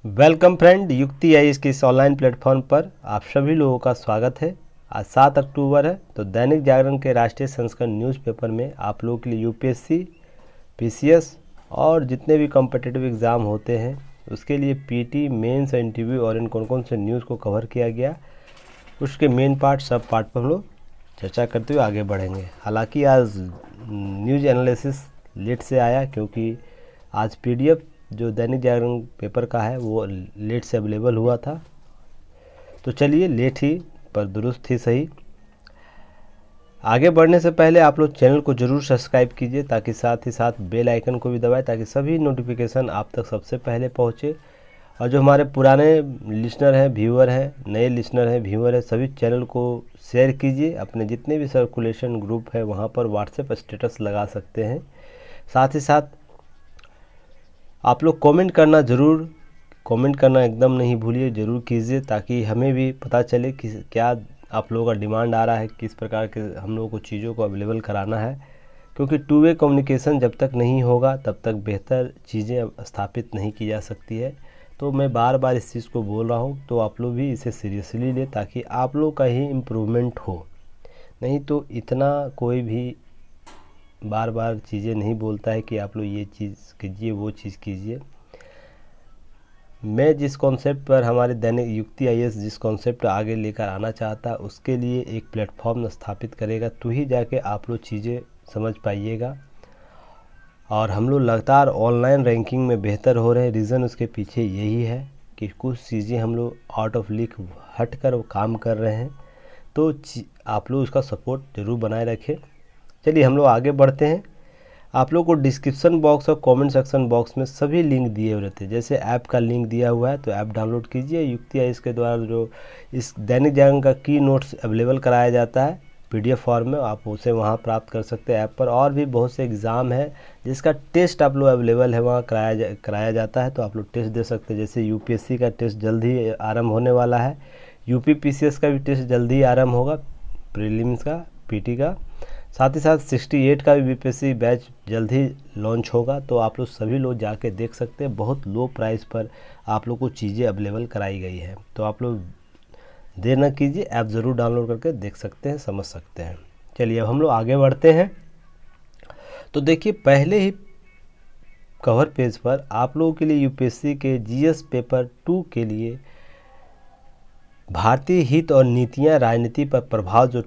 Welcome friend, युक्ति आई इसके इस ऑनलाइन प्लेटफॉर्म पर आप सभी लोगों का स्वागत है। आज 7 अक्टूबर है, तो दैनिक जागरण के राष्ट्रीय संस्करण न्यूज़पेपर में आप लोगों के लिए यूपीएससी, पीसीएस और जितने भी कॉम्पिटिटिव एग्ज़ाम होते हैं उसके लिए पीटी, मेंस, इंटरव्यू और इन कौन कौन से न्यूज़ को कवर किया गया, उसके मेन पार्ट सब पार्ट पर हम लोग चर्चा करते हुए आगे बढ़ेंगे। हालांकि आज न्यूज़ एनालिसिस लेट से आया क्योंकि आज पीडीएफ जो दैनिक जागरण पेपर का है वो लेट से अवेलेबल हुआ था। तो चलिए, लेट ही पर दुरुस्त ही सही। आगे बढ़ने से पहले आप लोग चैनल को ज़रूर सब्सक्राइब कीजिए ताकि साथ ही साथ बेल आइकन को भी दबाएं ताकि सभी नोटिफिकेशन आप तक सबसे पहले पहुंचे। और जो हमारे पुराने लिसनर हैं, व्यूअर हैं, नए लिसनर हैं, व्यूअर हैं, सभी चैनल को शेयर कीजिए। अपने जितने भी सर्कुलेशन ग्रुप है वहाँ पर व्हाट्सएप स्टेटस लगा सकते हैं। साथ ही साथ आप लोग कमेंट करना एकदम नहीं भूलिए, ज़रूर कीजिए ताकि हमें भी पता चले कि क्या आप लोगों का डिमांड आ रहा है, किस प्रकार के हम लोगों को चीज़ों को अवेलेबल कराना है। क्योंकि टू वे कम्युनिकेशन जब तक नहीं होगा तब तक बेहतर चीज़ें स्थापित नहीं की जा सकती है। तो मैं बार बार इस चीज़ को बोल रहा हूँ, तो आप लोग भी इसे सीरियसली लें ताकि आप लोग का ही इम्प्रूवमेंट हो। नहीं तो इतना कोई भी बार बार चीज़ें नहीं बोलता है कि आप लोग ये चीज़ कीजिए, वो चीज़ कीजिए। मैं जिस कॉन्सेप्ट पर हमारे दैनिक युक्ति आईएएस जिस कॉन्सेप्ट आगे लेकर आना चाहता है उसके लिए एक प्लेटफॉर्म स्थापित करेगा, तो ही जाके आप लोग चीज़ें समझ पाइएगा। और हम लोग लगातार ऑनलाइन रैंकिंग में बेहतर हो रहे हैं। रीज़न उसके पीछे यही है कि कुछ चीज़ें हम लोग आउट ऑफ लीक हट कर काम कर रहे हैं। तो आप लोग उसका सपोर्ट ज़रूर बनाए रखें। चलिए हम लोग आगे बढ़ते हैं। आप लोग को डिस्क्रिप्शन बॉक्स और कमेंट सेक्शन बॉक्स में सभी लिंक दिए हुए रहते हैं। जैसे ऐप का लिंक दिया हुआ है तो ऐप डाउनलोड कीजिए। युक्ति आई इसके द्वारा जो इस दैनिक जागरण का की नोट्स अवेलेबल कराया जाता है पीडीएफ फॉर्म में, आप उसे वहां प्राप्त कर सकते हैं ऐप पर। और भी बहुत से एग्ज़ाम है जिसका टेस्ट आप लोग अवेलेबल है वहाँ कराया जाता है, तो आप लोग टेस्ट दे सकते हैं। जैसे यूपीएससी का टेस्ट जल्द ही आरम्भ होने वाला है, यूपी पीसीएस का भी टेस्ट जल्द ही आरम्भ होगा, प्रीलिम्स का, पीटी का। साथ ही साथ 68 का भी बीपीएससी बैच जल्द ही लॉन्च होगा, तो आप लोग सभी लोग जाके देख सकते हैं। बहुत लो प्राइस पर आप लोग को चीज़ें अवेलेबल कराई गई है, तो आप लोग देर न कीजिए, ऐप ज़रूर डाउनलोड करके देख सकते हैं, समझ सकते हैं। चलिए अब हम लोग आगे बढ़ते हैं। तो देखिए, पहले ही कवर पेज पर आप लोगों के लिए यूपीएससी के जीएस पेपर 2 के लिए भारतीय हित और नीतियाँ राजनीति पर प्रभाव जो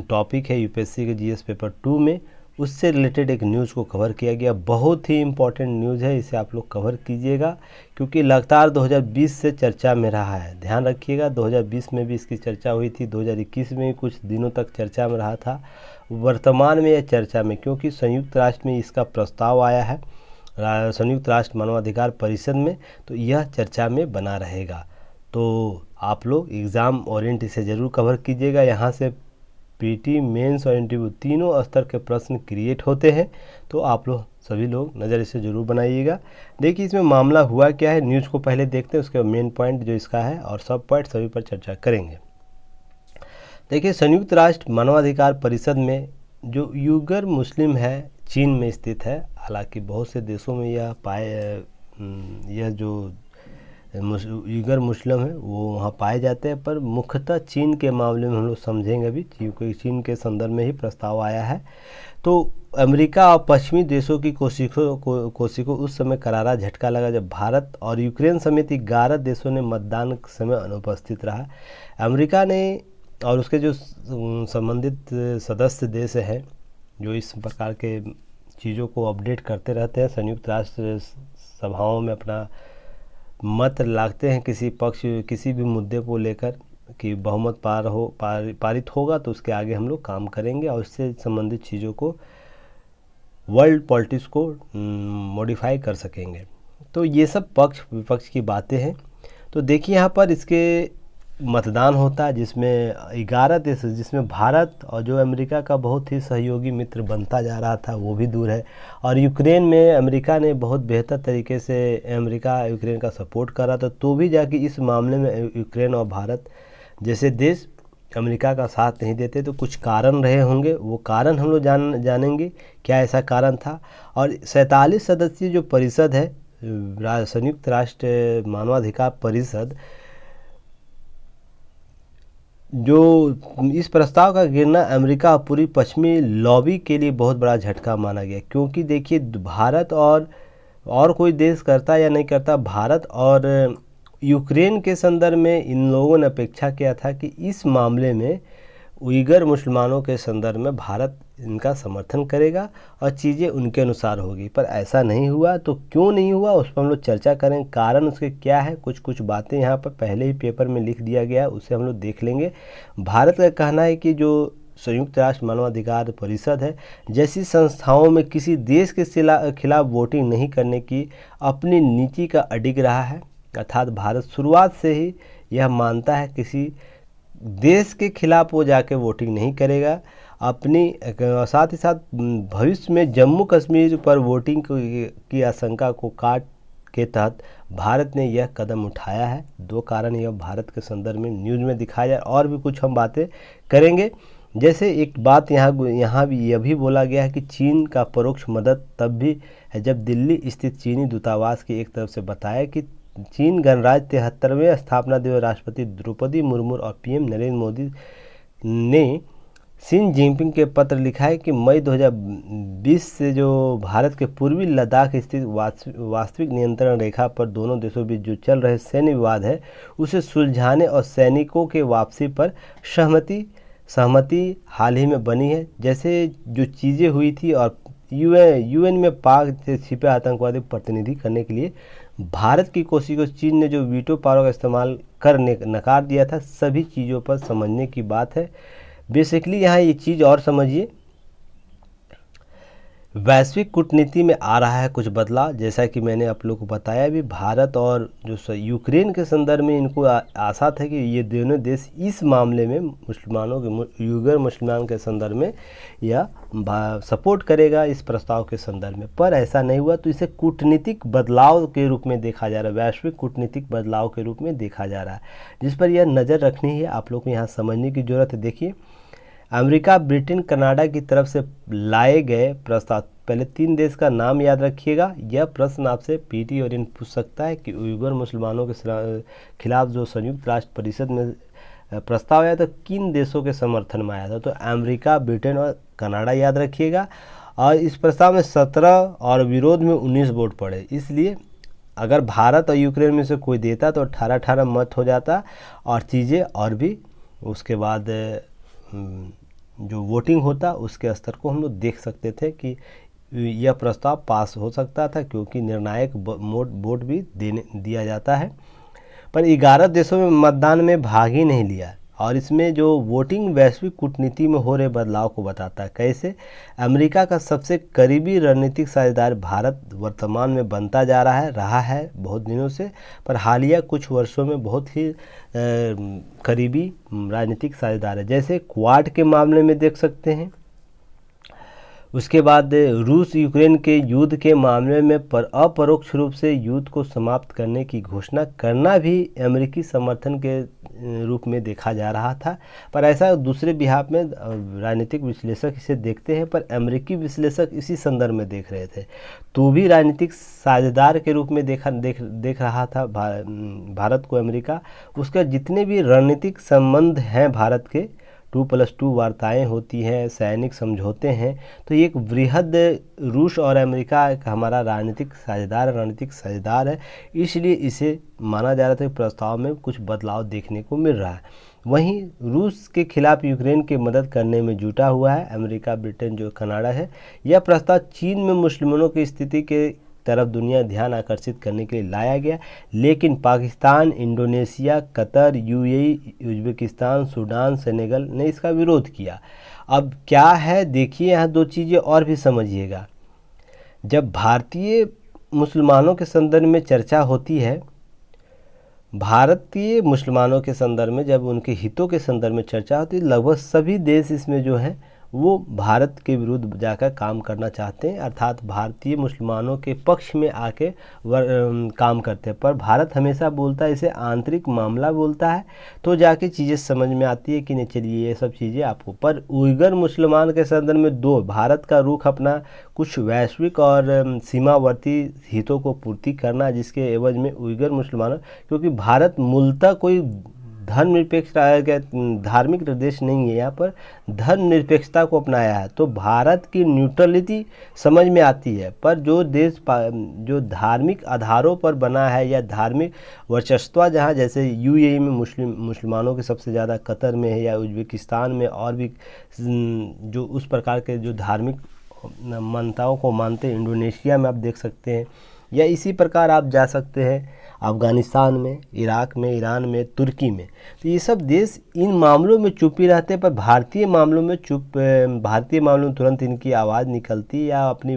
टॉपिक है यूपीएससी के जीएस पेपर 2 में, उससे रिलेटेड एक न्यूज़ को कवर किया गया। बहुत ही इम्पॉर्टेंट न्यूज़ है, इसे आप लोग कवर कीजिएगा क्योंकि लगातार 2020 से चर्चा में रहा है। ध्यान रखिएगा, 2020 में भी इसकी चर्चा हुई थी, 2021 में भी कुछ दिनों तक चर्चा में रहा था, वर्तमान में यह चर्चा में, क्योंकि संयुक्त राष्ट्र में इसका प्रस्ताव आया है, संयुक्त राष्ट्र मानवाधिकार परिषद में, तो यह चर्चा में बना रहेगा। तो आप लोग एग्ज़ाम ओरिएंट इसे ज़रूर कवर कीजिएगा। यहाँ से पीटी, मेंस और इंटरव्यू तीनों स्तर के प्रश्न क्रिएट होते हैं, तो आप लोग सभी लोग नज़र इसे ज़रूर बनाइएगा। देखिए इसमें मामला हुआ क्या है, न्यूज़ को पहले देखते हैं, उसके मेन पॉइंट जो इसका है और सब पॉइंट सभी पर चर्चा करेंगे। देखिए, संयुक्त राष्ट्र मानवाधिकार परिषद में जो उइगर मुस्लिम है, चीन में स्थित है। हालांकि बहुत से देशों में यह जो उइगर मुस्लिम है वो वहाँ पाए जाते हैं, पर मुख्यतः चीन के मामले में हम लोग समझेंगे अभी, क्योंकि चीन के संदर्भ में ही प्रस्ताव आया है। तो अमेरिका और पश्चिमी देशों की कोशिशों उस समय करारा झटका लगा जब भारत और यूक्रेन समेत 11 देशों ने मतदान के समय अनुपस्थित रहा। अमेरिका ने और उसके जो संबंधित सदस्य देश हैं जो इस प्रकार के चीज़ों को अपडेट करते रहते हैं, संयुक्त राष्ट्र सभाओं में अपना मत लागते हैं किसी भी मुद्दे को लेकर कि बहुमत पारित होगा तो उसके आगे हम लोग काम करेंगे और इससे संबंधित चीज़ों को वर्ल्ड पॉलिटिक्स को मॉडिफाई कर सकेंगे। तो ये सब पक्ष विपक्ष की बातें हैं। तो देखिए यहाँ पर इसके मतदान होता है जिसमें 11 देश, जिसमें भारत और जो अमेरिका का बहुत ही सहयोगी मित्र बनता जा रहा था वो भी दूर है, और यूक्रेन में अमेरिका ने बहुत बेहतर तरीके से अमेरिका यूक्रेन का सपोर्ट करा था, तो भी जाके इस मामले में यूक्रेन और भारत जैसे देश अमेरिका का साथ नहीं देते। तो कुछ कारण रहे होंगे, वो कारण हम लोग जानेंगे क्या ऐसा कारण था। और 47 सदस्यीय जो परिषद है संयुक्त राष्ट्र मानवाधिकार परिषद जो इस प्रस्ताव का गिरना अमेरिका और पूरी पश्चिमी लॉबी के लिए बहुत बड़ा झटका माना गया, क्योंकि देखिए भारत और कोई देश करता या नहीं करता, भारत और यूक्रेन के संदर्भ में इन लोगों ने अपेक्षा किया था कि इस मामले में उइगर मुसलमानों के संदर्भ में भारत इनका समर्थन करेगा और चीज़ें उनके अनुसार होगी, पर ऐसा नहीं हुआ। तो क्यों नहीं हुआ उस पर हम लोग चर्चा करें, कारण उसके क्या है। कुछ बातें यहाँ पर पहले ही पेपर में लिख दिया गया है, उसे हम लोग देख लेंगे। भारत का कहना है कि जो संयुक्त राष्ट्र मानवाधिकार परिषद है जैसी संस्थाओं में किसी देश के खिलाफ वोटिंग नहीं करने की अपनी नीति का अडिग रहा है, अर्थात भारत शुरुआत से ही यह मानता है किसी देश के खिलाफ वो जाके वोटिंग नहीं करेगा। अपनी साथ ही साथ भविष्य में जम्मू कश्मीर पर वोटिंग की आशंका को काट के तहत भारत ने यह कदम उठाया है। दो कारण यह भारत के संदर्भ में न्यूज़ में दिखाया जाए, और भी कुछ हम बातें करेंगे। जैसे एक बात यहाँ भी यह भी बोला गया है कि चीन का परोक्ष मदद तब भी है जब दिल्ली स्थित चीनी दूतावास की एक तरफ से बताया कि चीन गणराज्य 73वें स्थापना दिवस राष्ट्रपति द्रौपदी मुर्मू और पीएम नरेंद्र मोदी ने शी जिनपिंग के पत्र लिखा है कि मई 2020 से जो भारत के पूर्वी लद्दाख स्थित वास्तविक नियंत्रण रेखा पर दोनों देशों बीच जो चल रहे सैन्य विवाद है उसे सुलझाने और सैनिकों के वापसी पर सहमति हाल ही में बनी है। जैसे जो चीज़ें हुई थी और यूएन में पाक से छिपे आतंकवादी प्रतिनिधि करने के लिए भारत की कोशिश को चीन ने जो वीटो पावर का इस्तेमाल करने नकार दिया था, सभी चीज़ों पर समझने की बात है। बेसिकली यहाँ ये चीज़ और समझिए, वैश्विक कूटनीति में आ रहा है कुछ बदलाव। जैसा कि मैंने आप लोगों को बताया भी, भारत और जो यूक्रेन के संदर्भ में इनको आशा था कि ये दोनों देश इस मामले में मुसलमानों के उइगर मुसलमान के संदर्भ में या सपोर्ट करेगा इस प्रस्ताव के संदर्भ में, पर ऐसा नहीं हुआ। तो इसे कूटनीतिक बदलाव के रूप में देखा जा रहा है, वैश्विक कूटनीतिक बदलाव के रूप में देखा जा रहा है, जिस पर यह नज़र रखनी है। आप लोग को यहाँ समझने की ज़रूरत है। देखिए, अमेरिका, ब्रिटेन, कनाडा की तरफ से लाए गए प्रस्ताव, पहले 3 देश का नाम याद रखिएगा। यह प्रश्न आपसे पीटी और इन पूछ सकता है कि उइगर मुसलमानों के खिलाफ जो संयुक्त राष्ट्र परिषद में प्रस्ताव आया था किन देशों के समर्थन में आया था। तो अमेरिका, ब्रिटेन और कनाडा याद रखिएगा। और इस प्रस्ताव में 17 और विरोध में 19 वोट पड़े। इसलिए अगर भारत और यूक्रेन में से कोई देता तो 18-18 मत हो जाता और चीज़ें और भी उसके बाद जो वोटिंग होता उसके स्तर को हम लोग देख सकते थे कि यह प्रस्ताव पास हो सकता था, क्योंकि निर्णायक वोट भी दिया जाता है। पर 11 देशों में मतदान में भाग ही नहीं लिया। और इसमें जो वोटिंग वैश्विक कूटनीति में हो रहे बदलाव को बताता है। कैसे? अमेरिका का सबसे करीबी रणनीतिक साझेदार भारत वर्तमान में बनता जा रहा है बहुत दिनों से, पर हालिया कुछ वर्षों में बहुत ही करीबी राजनीतिक साझेदार है। जैसे क्वाड के मामले में देख सकते हैं। उसके बाद रूस यूक्रेन के युद्ध के मामले में अपरोक्ष रूप से युद्ध को समाप्त करने की घोषणा करना भी अमेरिकी समर्थन के रूप में देखा जा रहा था। पर ऐसा दूसरे बिहाफ में राजनीतिक विश्लेषक इसे देखते हैं, पर अमेरिकी विश्लेषक इसी संदर्भ में देख रहे थे। तो भी राजनीतिक साझेदार के रूप में देख रहा था भारत को अमेरिका। उसका जितने भी रणनीतिक संबंध हैं भारत के, 2+2 वार्ताएं होती हैं, सैनिक समझौते हैं, तो ये एक वृहद रूस और अमेरिका हमारा रणनीतिक साझेदार है। इसलिए इसे माना जा रहा था कि प्रस्ताव में कुछ बदलाव देखने को मिल रहा है। वहीं रूस के खिलाफ यूक्रेन की मदद करने में जुटा हुआ है अमेरिका, ब्रिटेन, जो कनाडा है। यह प्रस्ताव चीन में मुस्लिमों की स्थिति के तरफ दुनिया ध्यान आकर्षित करने के लिए लाया गया, लेकिन Pakistan, Indonesia, Qatar, UAE, Uzbekistan, Sudan, Senegal ने इसका विरोध किया। अब क्या है देखिए, यहाँ 2 चीज़ें और भी समझिएगा। जब भारतीय मुसलमानों के संदर्भ में चर्चा होती है, भारतीय मुसलमानों के संदर्भ में जब उनके हितों के संदर्भ में चर्चा होती है, लगभग सभी देश इसमें जो है वो भारत के विरुद्ध जाकर काम करना चाहते हैं, अर्थात भारतीय मुसलमानों के पक्ष में आके काम करते हैं। पर भारत हमेशा बोलता है, इसे आंतरिक मामला बोलता है, तो जाके चीज़ें समझ में आती है कि नहीं चलिए ये सब चीज़ें आपको। पर उइगर मुसलमान के संदर्भ में दो भारत का रुख अपना कुछ वैश्विक और सीमावर्ती हितों को पूर्ति करना, जिसके एवज में उइगर मुसलमानों, क्योंकि भारत मूलतः कोई धर्मनिरपेक्ष धार्मिक देश नहीं है, यहाँ पर धर्मनिरपेक्षता को अपनाया है, तो भारत की न्यूट्रलिटी समझ में आती है। पर जो देश जो धार्मिक आधारों पर बना है या धार्मिक वर्चस्व, जहाँ जैसे यूएई में मुसलमानों के सबसे ज़्यादा, कतर में है या उज्बेकिस्तान में, और भी जो उस प्रकार के जो धार्मिक मान्यताओं को मानते हैं, इंडोनेशिया में आप देख सकते हैं, या इसी प्रकार आप जा सकते हैं अफ़गानिस्तान में, इराक में, ईरान में, तुर्की में। तो ये सब देश इन मामलों में चुप ही रहते हैं, पर भारतीय मामलों में तुरंत इनकी आवाज़ निकलती है, या अपनी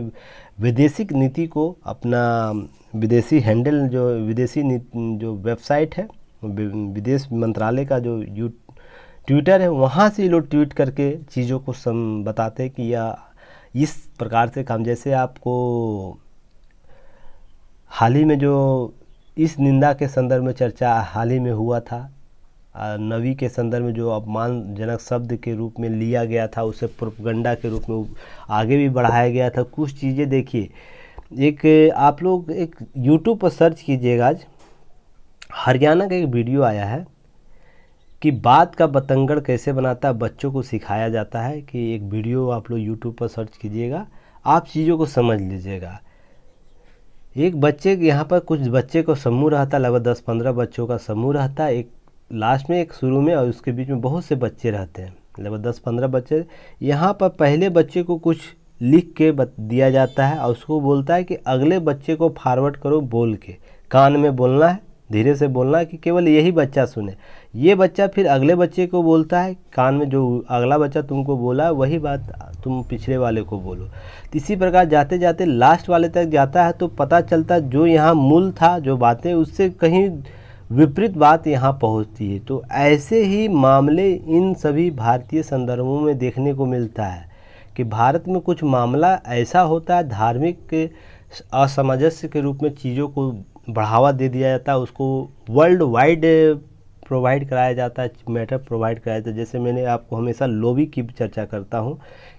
विदेशी नीति को, अपना विदेशी हैंडल, जो विदेशी जो वेबसाइट है, विदेश मंत्रालय का जो ट्विटर है, वहाँ से लोग ट्वीट करके चीज़ों को बताते हैं कि या इस प्रकार से काम। जैसे आपको हाल ही में जो इस निंदा के संदर्भ में चर्चा हाल ही में हुआ था, नबी के संदर्भ में जो अपमानजनक शब्द के रूप में लिया गया था, उसे प्रोपगंडा के रूप में आगे भी बढ़ाया गया था। कुछ चीज़ें देखिए, एक आप लोग एक यूट्यूब पर सर्च कीजिएगा, आज हरियाणा का एक वीडियो आया है कि बात का बतंगड़ कैसे बनाता है, बच्चों को सिखाया जाता है। कि एक वीडियो आप लोग यूट्यूब पर सर्च कीजिएगा, आप चीज़ों को समझ लीजिएगा। एक बच्चे, यहाँ पर कुछ बच्चे को समूह रहता, लगभग 10-15 बच्चों का समूह रहता है, एक लास्ट में, एक शुरू में, और उसके बीच में बहुत से बच्चे रहते हैं, लगभग 10-15 बच्चे। यहाँ पर पहले बच्चे को कुछ लिख के दिया जाता है, और उसको बोलता है कि अगले बच्चे को फॉरवर्ड करो, बोल के कान में बोलना है, धीरे से बोलना है, कि केवल यही बच्चा सुने। ये बच्चा फिर अगले बच्चे को बोलता है कान में, जो अगला बच्चा तुमको बोला है वही बात तुम पिछले वाले को बोलो। तो इसी प्रकार जाते जाते लास्ट वाले तक जाता है, तो पता चलता है जो यहाँ मूल था, जो बातें, उससे कहीं विपरीत बात यहाँ पहुँचती है। तो ऐसे ही मामले इन सभी भारतीय संदर्भों में देखने को मिलता है कि भारत में कुछ मामला ऐसा होता है, धार्मिक असमंजस्य के रूप में चीज़ों को बढ़ावा दे दिया जाता है, उसको वर्ल्ड वाइड प्रोवाइड कराया जाता है, मैटर प्रोवाइड कराया जाता है। जैसे मैंने आपको हमेशा लॉबी की चर्चा करता हूँ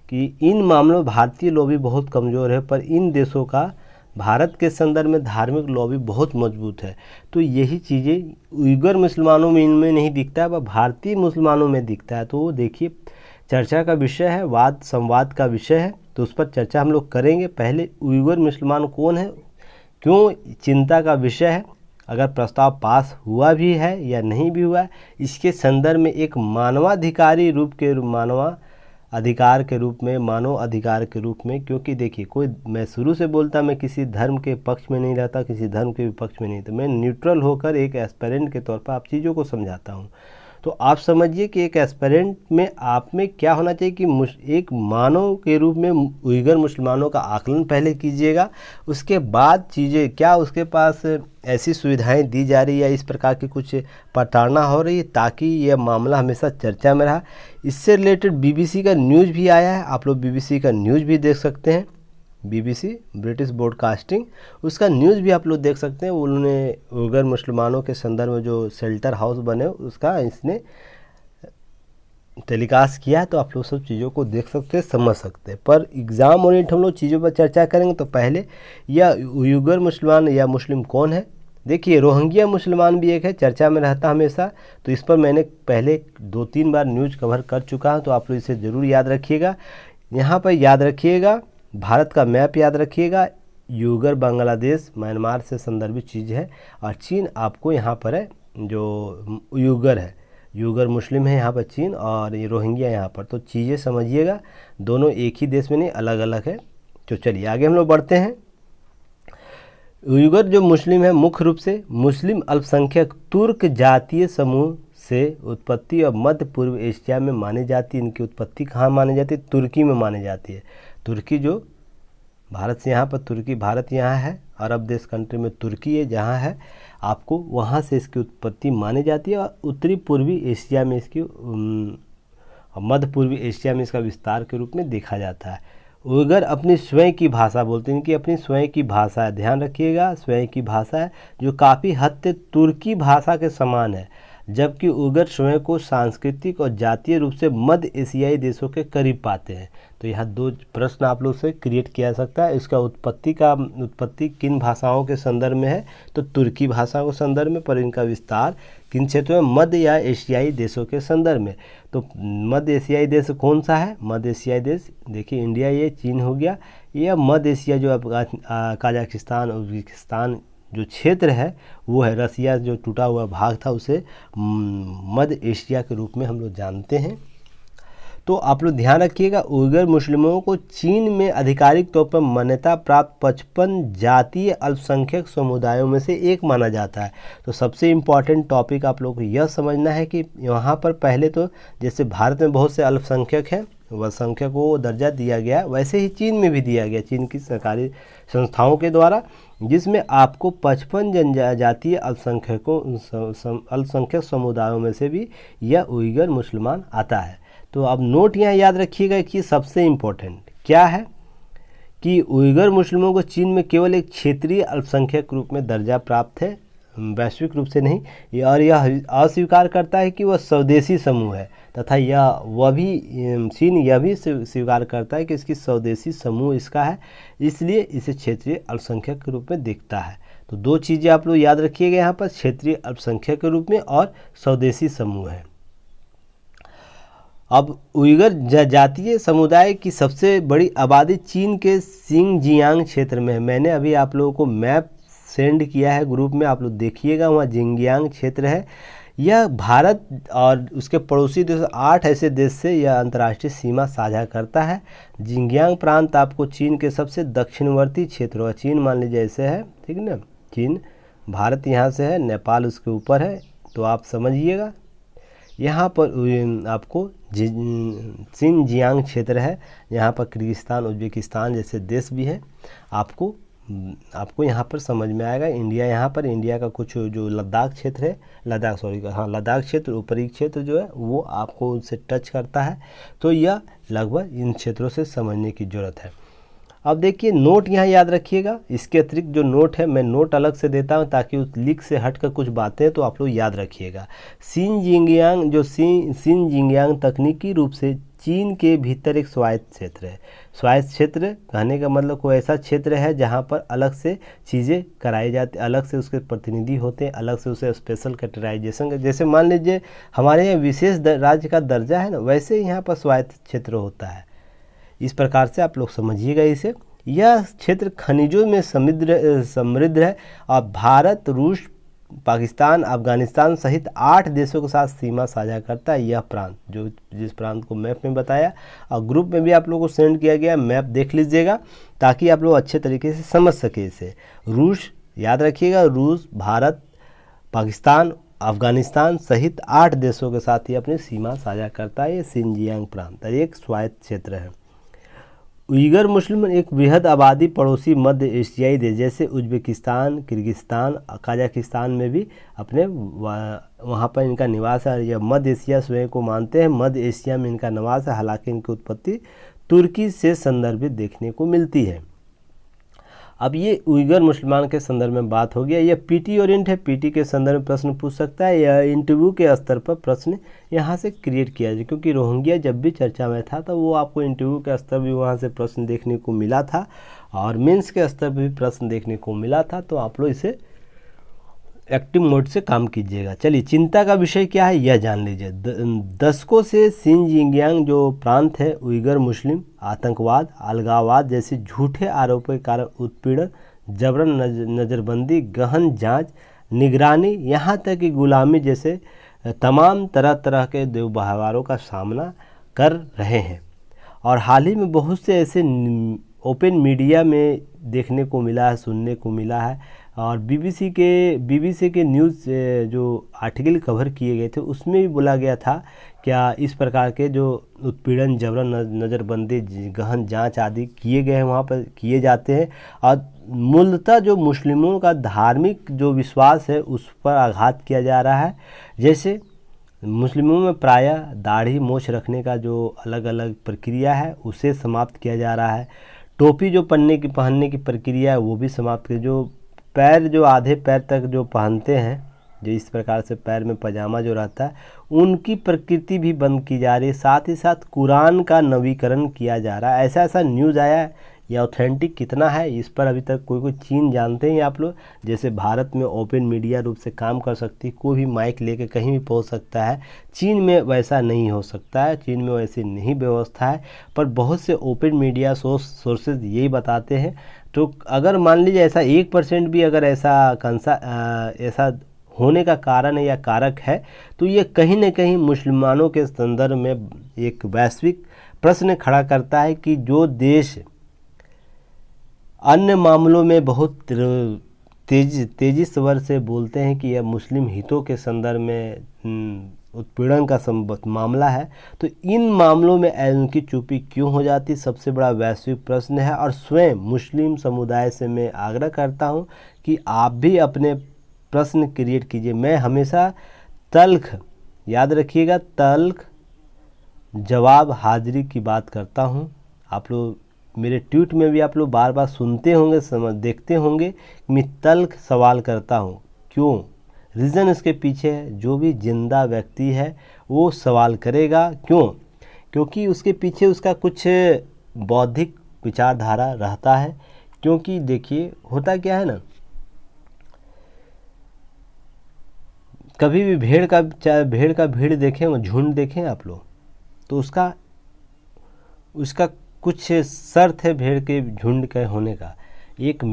कि इन मामलों में भारतीय लॉबी बहुत कमज़ोर है, पर इन देशों का भारत के संदर्भ में धार्मिक लॉबी बहुत मजबूत है। तो यही चीज़ें उइगर मुसलमानों में इनमें नहीं दिखता है, वह भारतीय मुसलमानों में दिखता है। तो वो देखिए, चर्चा का विषय है, वाद संवाद का विषय है, तो उस पर चर्चा हम लोग करेंगे। पहले उइगर मुसलमान कौन है, क्यों चिंता का विषय है, अगर प्रस्ताव पास हुआ भी है या नहीं भी हुआ है, इसके संदर्भ में एक मानवाधिकारी रूप के मानवाधिकार के रूप में, मानव अधिकार के रूप में। क्योंकि देखिए, कोई, मैं शुरू से बोलता, मैं किसी धर्म के पक्ष में नहीं रहता, किसी धर्म के विपक्ष में नहीं, तो मैं न्यूट्रल होकर एक एस्पिरेंट के तौर पर आप चीज़ों को समझाता हूँ। तो आप समझिए कि एक एस्पिरेंट में आप में क्या होना चाहिए कि एक मानव के रूप में उइगर मुसलमानों का आकलन पहले कीजिएगा, उसके बाद चीज़ें क्या उसके पास ऐसी सुविधाएं दी जा रही है, इस प्रकार की कुछ प्रताड़ना हो रही है, ताकि यह मामला हमेशा चर्चा में रहा। इससे रिलेटेड बीबीसी का न्यूज़ भी आया है, आप लोग बीबीसी का न्यूज़ भी देख सकते हैं, बीबीसी ब्रिटिश ब्रॉडकास्टिंग, उसका न्यूज़ भी आप लोग देख सकते हैं। उन्होंने उइगर मुसलमानों के संदर्भ में जो शेल्टर हाउस बने, उसका इसने टेलीकास्ट किया है, तो आप लोग सब चीज़ों को देख सकते हैं, समझ सकते हैं। पर एग्ज़ाम ओरिएंट हम लोग चीज़ों पर चर्चा करेंगे, तो पहले यह उइगर मुसलमान या मुस्लिम कौन है। देखिए, रोहिंग्या मुसलमान भी एक है, चर्चा में रहता हमेशा, तो इस पर मैंने पहले 2-3 बार न्यूज़ कवर कर चुका हूँ, तो आप लोग इसे ज़रूर याद रखिएगा। यहाँ पर याद रखिएगा, भारत का मैप याद रखिएगा, उइगर बांग्लादेश म्यांमार से संदर्भित चीज़ है, और चीन आपको यहाँ पर है, जो उइगर है, उइगर मुस्लिम है यहाँ पर चीन, और ये रोहिंग्या यहाँ पर। तो चीज़ें समझिएगा, दोनों एक ही देश में नहीं, अलग अलग है। तो चलिए आगे हम लोग बढ़ते हैं। उइगर जो मुस्लिम है, मुख्य रूप से मुस्लिम अल्पसंख्यक तुर्क जातीय समूह से उत्पत्ति और मध्य पूर्व एशिया में मानी जाती है। इनकी उत्पत्ति कहाँ मानी जाती है, तुर्की में मानी जाती है। तुर्की जो भारत से, यहाँ पर तुर्की, भारत यहाँ है, अरब देश कंट्री में तुर्की है जहाँ है, आपको वहाँ से इसकी उत्पत्ति मानी जाती है, और उत्तरी पूर्वी एशिया में इसकी और मध्य पूर्वी एशिया में इसका विस्तार के रूप में देखा जाता है। उइगर अपनी स्वयं की भाषा बोलते हैं, कि अपनी स्वयं की भाषा है, ध्यान रखिएगा, स्वयं की भाषा है जो काफ़ी हद तक तुर्की भाषा के समान है, जबकि उइगर स्वयं को सांस्कृतिक और जातीय रूप से मध्य एशियाई देशों के करीब पाते हैं। तो यहाँ दो प्रश्न आप लोग से क्रिएट किया जा सकता है। इसका उत्पत्ति किन भाषाओं के संदर्भ में है, तो तुर्की भाषा के संदर्भ में, पर इनका विस्तार किन क्षेत्रों में, मध्य या एशियाई देशों के संदर्भ में। तो मध्य एशियाई देश कौन सा है? मध्य एशियाई देश देखिए इंडिया, ये चीन हो गया, यह मध्य एशिया जो कजाकिस्तान, उज्बेकिस्तान जो क्षेत्र है वो है, रसिया जो टूटा हुआ भाग था उसे मध्य एशिया के रूप में हम लोग जानते हैं। तो आप लोग ध्यान रखिएगा, उइगर मुस्लिमों को चीन में आधिकारिक तौर पर मान्यता प्राप्त 55 जातीय अल्पसंख्यक समुदायों में से एक माना जाता है। तो सबसे इम्पॉर्टेंट टॉपिक आप लोग को यह समझना है कि यहाँ पर पहले तो जैसे भारत में बहुत से अल्पसंख्यक हैं, वह संख्या को दर्जा दिया गया, वैसे ही चीन में भी दिया गया, चीन की सरकारी संस्थाओं के द्वारा, जिसमें आपको 55 जनजातीय अल्पसंख्यक समुदायों में से भी यह उइगर मुसलमान आता है। तो अब नोट यहाँ याद रखिएगा कि सबसे इम्पोर्टेंट क्या है कि उइगर मुस्लिमों को चीन में केवल एक क्षेत्रीय अल्पसंख्यक रूप में दर्जा प्राप्त है, वैश्विक रूप से नहीं, और यह अस्वीकार करता है कि वह स्वदेशी समूह है, तथा चीन यह भी स्वीकार करता है कि इसकी स्वदेशी समूह इसका है, इसलिए इसे क्षेत्रीय अल्पसंख्यक के रूप में देखता है। तो दो चीज़ें आप लोग याद रखिएगा यहाँ पर, क्षेत्रीय अल्पसंख्यक के रूप में और स्वदेशी समूह है। अब उइगर जातीय समुदाय की सबसे बड़ी आबादी चीन के सिंगजियांग क्षेत्र में है। मैंने अभी आप लोगों को मैप सेंड किया है ग्रुप में, आप लोग देखिएगा, वहाँ जिंगजियांग क्षेत्र है। यह भारत और उसके पड़ोसी देश 8 ऐसे देश से यह अंतर्राष्ट्रीय सीमा साझा करता है। जिंगजियांग प्रांत आपको चीन के सबसे दक्षिणवर्ती क्षेत्रों, चीन मान लीजिए ऐसे है, ठीक है ना, चीन, भारत यहाँ से है, नेपाल उसके ऊपर है, तो आप समझिएगा यहाँ पर आपको सिंगजियांग क्षेत्र है, यहाँ पर किर्गिस्तान, उज्बेकिस्तान जैसे देश भी हैं। आपको यहाँ पर समझ में आएगा। इंडिया, यहाँ पर इंडिया का कुछ जो लद्दाख क्षेत्र है, लद्दाख क्षेत्र, ऊपरी क्षेत्र जो है वो आपको उससे टच करता है। तो यह लगभग इन क्षेत्रों से समझने की ज़रूरत है। अब देखिए नोट यहाँ याद रखिएगा, इसके अतिरिक्त जो नोट है मैं नोट अलग से देता हूँ ताकि उस लिंक से हटकर कुछ बातें तो आप लोग याद रखिएगा। सिंगजियांग तकनीकी रूप से चीन के भीतर एक स्वायत्त क्षेत्र है। स्वायत्त क्षेत्र कहने का मतलब कोई ऐसा क्षेत्र है जहाँ पर अलग से चीज़ें कराई जाती, अलग से उसके प्रतिनिधि होते हैं, अलग से उसे स्पेशल कैटेगराइजेशन, जैसे मान लीजिए हमारे यहाँ विशेष राज्य का दर्जा है ना, वैसे यहाँ पर स्वायत्त क्षेत्र होता है। इस प्रकार से आप लोग समझिएगा इसे। यह क्षेत्र खनिजों में समृद्ध है और भारत, रूस, पाकिस्तान, अफगानिस्तान सहित 8 देशों के साथ सीमा साझा करता है। यह प्रांत जिस प्रांत को मैप में बताया और ग्रुप में भी आप लोगों को सेंड किया गया, मैप देख लीजिएगा ताकि आप लोग अच्छे तरीके से समझ सके इसे। रूस याद रखिएगा, रूस, भारत, पाकिस्तान, अफगानिस्तान सहित 8 देशों के साथ ही अपनी सीमा साझा करता है। ये सिंगजियांग प्रांत एक स्वायत्त क्षेत्र है। उइगर मुस्लिम एक वृहद आबादी पड़ोसी मध्य एशियाई देश जैसे उज्बेकिस्तान, किर्गिस्तान, कजाकिस्तान में भी अपने वहाँ पर इनका निवास है। यह मध्य एशिया स्वयं को मानते हैं, मध्य एशिया में इनका निवास है। हालांकि इनकी उत्पत्ति तुर्की से संदर्भित देखने को मिलती है। अब ये उइगर मुसलमान के संदर्भ में बात हो गया। यह पीटी ओरिएंट है, पीटी के संदर्भ में प्रश्न पूछ सकता है। यह इंटरव्यू के स्तर पर प्रश्न यहाँ से क्रिएट किया जाए, क्योंकि रोहिंग्या जब भी चर्चा में था तो वो आपको इंटरव्यू के स्तर भी वहाँ से प्रश्न देखने को मिला था और मेंस के स्तर पर भी प्रश्न देखने को मिला था। तो आप लोग इसे एक्टिव मोड से काम कीजिएगा। चलिए, चिंता का विषय क्या है यह जान लीजिए। दशकों से सिंगजियांग जो प्रांत है, उइगर मुस्लिम आतंकवाद, अलगाववाद जैसे झूठे आरोपों के कारण उत्पीड़न, जबरन नज़रबंदी, गहन जांच, निगरानी, यहाँ तक कि गुलामी जैसे तमाम तरह के दुर्व्यवहारों का सामना कर रहे हैं। और हाल ही में बहुत से ऐसे ओपन मीडिया में देखने को मिला है, सुनने को मिला है। और बीबीसी के न्यूज़ जो आर्टिकल कवर किए गए थे उसमें भी बोला गया था क्या इस प्रकार के जो उत्पीड़न, जबरन नज़रबंदी, गहन जांच आदि किए गए हैं, वहाँ पर किए जाते हैं। और मूलतः जो मुस्लिमों का धार्मिक जो विश्वास है उस पर आघात किया जा रहा है। जैसे मुस्लिमों में प्रायः दाढ़ी मूछ रखने का जो अलग अलग प्रक्रिया है उसे समाप्त किया जा रहा है। टोपी जो पहनने की प्रक्रिया है वो भी समाप्त की। जो पैर, जो आधे पैर तक जो पहनते हैं, जो इस प्रकार से पैर में पजामा जो रहता है, उनकी प्रकृति भी बंद की जा रही है। साथ ही साथ कुरान का नवीकरण किया जा रहा है। ऐसा न्यूज़ आया है। ये ऑथेंटिक कितना है इस पर अभी तक कोई चीन जानते हैं आप लोग। जैसे भारत में ओपन मीडिया रूप से काम कर सकती, कोई भी माइक लेके कहीं भी पहुंच सकता है, चीन में वैसा नहीं हो सकता है। चीन में वैसी नहीं व्यवस्था है। पर बहुत से ओपन मीडिया सोर्सेज यही बताते हैं। तो अगर मान लीजिए ऐसा 1% भी अगर ऐसा होने का कारण है या कारक है, तो ये कहीं न कहीं मुसलमानों के संदर्भ में एक वैश्विक प्रश्न खड़ा करता है कि जो देश अन्य मामलों में बहुत तेजी स्वर से बोलते हैं कि यह मुस्लिम हितों के संदर्भ में उत्पीड़न का मामला है, तो इन मामलों में उनकी चुप्पी क्यों हो जाती, सबसे बड़ा वैश्विक प्रश्न है। और स्वयं मुस्लिम समुदाय से मैं आग्रह करता हूं कि आप भी अपने प्रश्न क्रिएट कीजिए। मैं हमेशा तल्ख, याद रखिएगा, तल्ख जवाब हाजिरी की बात करता हूं। आप लोग मेरे ट्वीट में भी आप लोग बार बार सुनते होंगे, देखते होंगे, मैं तल्ख सवाल करता हूं। क्यों? रीज़न इसके पीछे है। जो भी जिंदा व्यक्ति है वो सवाल करेगा। क्यों? क्योंकि उसके पीछे उसका कुछ बौद्धिक विचारधारा रहता है। क्योंकि देखिए होता क्या है ना, कभी भी भेड़ का भीड़ देखें, झुंड देखें आप लोग, तो उसका कुछ शर्त है भेड़ के झुंड के होने का। एक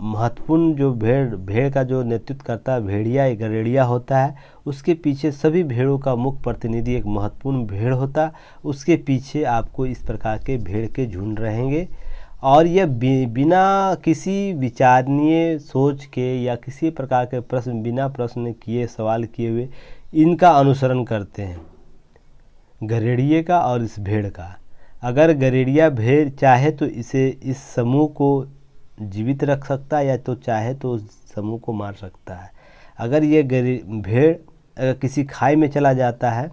महत्वपूर्ण जो भेड़ का जो नेतृत्व करता है भेड़िया, एक गरेड़िया होता है। उसके पीछे सभी भेड़ों का मुख्य प्रतिनिधि एक महत्वपूर्ण भेड़ होता है। उसके पीछे आपको इस प्रकार के भेड़ के झुंड रहेंगे। और यह बिना किसी विचारणीय सोच के या किसी प्रकार के बिना प्रश्न किए, सवाल किए हुए इनका अनुसरण करते हैं, गरेड़िए का और इस भेड़ का। अगर गरेड़िया भेड़ चाहे तो इस समूह को जीवित रख सकता है, या तो चाहे तो उस समूह को मार सकता है। अगर ये भेड़ अगर किसी खाई में चला जाता है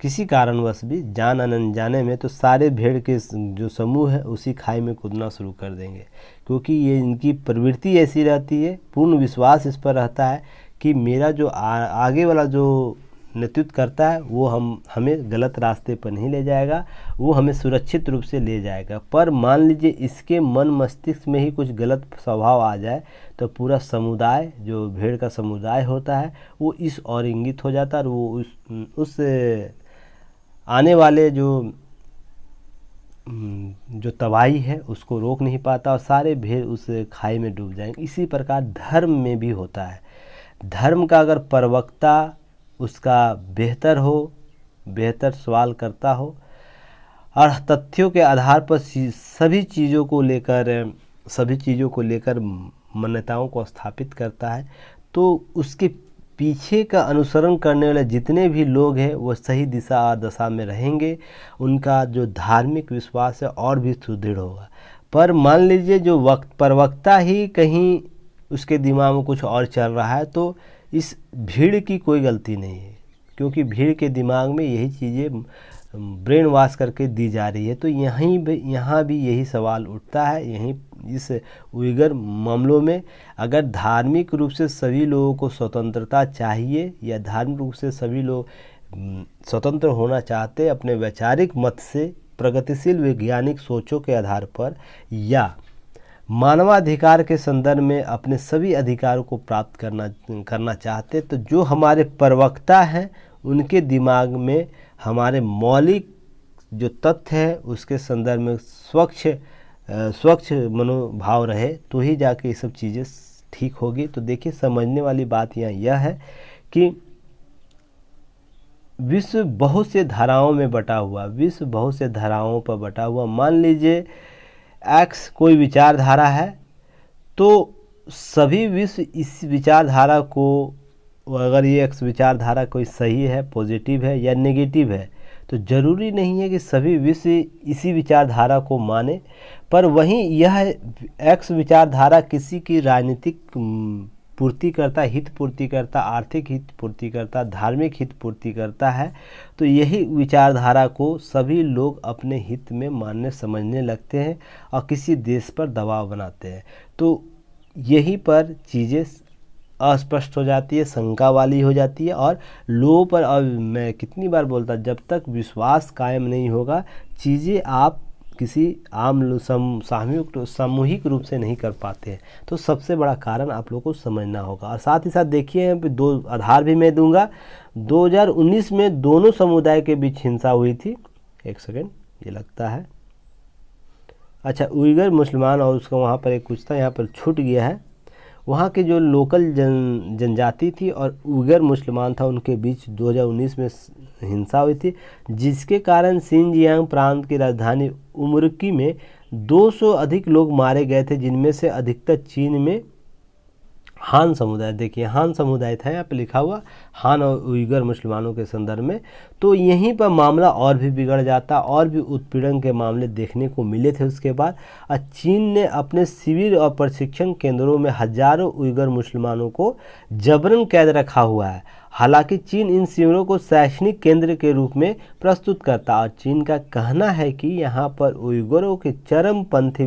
किसी कारणवश भी, जान अनजाने में, तो सारे भेड़ के जो समूह है उसी खाई में कूदना शुरू कर देंगे। क्योंकि ये इनकी प्रवृत्ति ऐसी रहती है, पूर्ण विश्वास इस पर रहता है कि मेरा जो आगे वाला जो नेतृत्व करता है वो हमें गलत रास्ते पर नहीं ले जाएगा, वो हमें सुरक्षित रूप से ले जाएगा। पर मान लीजिए इसके मन मस्तिष्क में ही कुछ गलत स्वभाव आ जाए तो पूरा समुदाय, जो भेड़ का समुदाय होता है, वो इस ओर इंगित हो जाता है और वो उस आने वाले जो तबाही है उसको रोक नहीं पाता और सारे भेड़ उस खाई में डूब जाएंगे। इसी प्रकार धर्म में भी होता है। धर्म का अगर प्रवक्ता उसका बेहतर सवाल करता हो और तथ्यों के आधार पर सभी चीज़ों को लेकर मान्यताओं को स्थापित करता है, तो उसके पीछे का अनुसरण करने वाले जितने भी लोग हैं वो सही दिशा और दशा में रहेंगे। उनका जो धार्मिक विश्वास है और भी सुदृढ़ होगा। पर मान लीजिए जो प्रवक्ता ही कहीं उसके दिमाग में कुछ और चल रहा है, तो इस भीड़ की कोई गलती नहीं है, क्योंकि भीड़ के दिमाग में यही चीज़ें ब्रेन वॉश करके दी जा रही है। तो यहाँ भी यही सवाल उठता है। यहीं इस उइगर मामलों में अगर धार्मिक रूप से सभी लोगों को स्वतंत्रता चाहिए, या धार्मिक रूप से सभी लोग स्वतंत्र होना चाहते अपने वैचारिक मत से, प्रगतिशील वैज्ञानिक सोचों के आधार पर, या मानवाधिकार के संदर्भ में अपने सभी अधिकारों को प्राप्त करना चाहते, तो जो हमारे प्रवक्ता हैं उनके दिमाग में हमारे मौलिक जो तथ्य है उसके संदर्भ में स्वच्छ मनोभाव रहे, तो ही जाके ये सब चीज़ें ठीक होगी। तो देखिए, समझने वाली बात यहाँ यह है कि विश्व बहुत से धाराओं में बटा हुआ, मान लीजिए एक्स कोई विचारधारा है, तो सभी विश्व इस विचारधारा को, अगर ये एक्स विचारधारा कोई सही है, पॉजिटिव है या नेगेटिव है, तो ज़रूरी नहीं है कि सभी विश्व इसी विचारधारा को माने। पर वहीं यह एक्स विचारधारा किसी की राजनीतिक पूर्ति करता, हित पूर्ति करता, आर्थिक हित पूर्ति करता, धार्मिक हित पूर्ति करता है, तो यही विचारधारा को सभी लोग अपने हित में मानने समझने लगते हैं और किसी देश पर दबाव बनाते हैं। तो यहीं पर चीज़ें अस्पष्ट हो जाती है, शंका वाली हो जाती है और लोगों पर, अब मैं कितनी बार बोलता, जब तक विश्वास कायम नहीं होगा चीज़ें आप किसी आम सामूहिक रूप से नहीं कर पाते हैं। तो सबसे बड़ा कारण आप लोगों को समझना होगा। और साथ ही साथ देखिए यहाँ पे 2 आधार भी मैं दूंगा। 2019 में दोनों समुदाय के बीच हिंसा हुई थी। एक सेकेंड, ये लगता है, अच्छा, उइगर मुसलमान और उसका वहाँ पर एक कुछ था, यहाँ पर छूट गया है। वहाँ के जो लोकल जनजाति थी और उइगर मुसलमान था, उनके बीच 2019 में हिंसा हुई थी, जिसके कारण शिनजियांग प्रांत की राजधानी उमरकी में 200 अधिक लोग मारे गए थे, जिनमें से अधिकतर चीन में हान समुदाय, देखिए हान समुदाय था यहाँ पे लिखा हुआ, हान और उइगर मुसलमानों के संदर्भ में। तो यहीं पर मामला और भी बिगड़ जाता और भी उत्पीड़न के मामले देखने को मिले थे। उसके बाद चीन ने अपने शिविर और प्रशिक्षण केंद्रों में हजारों उइगर मुसलमानों को जबरन कैद रखा हुआ है। हालांकि चीन इन शिविरों को शैक्षणिक केंद्र के रूप में प्रस्तुत करता और चीन का कहना है कि यहाँ पर उइगुरों की चरमपंथी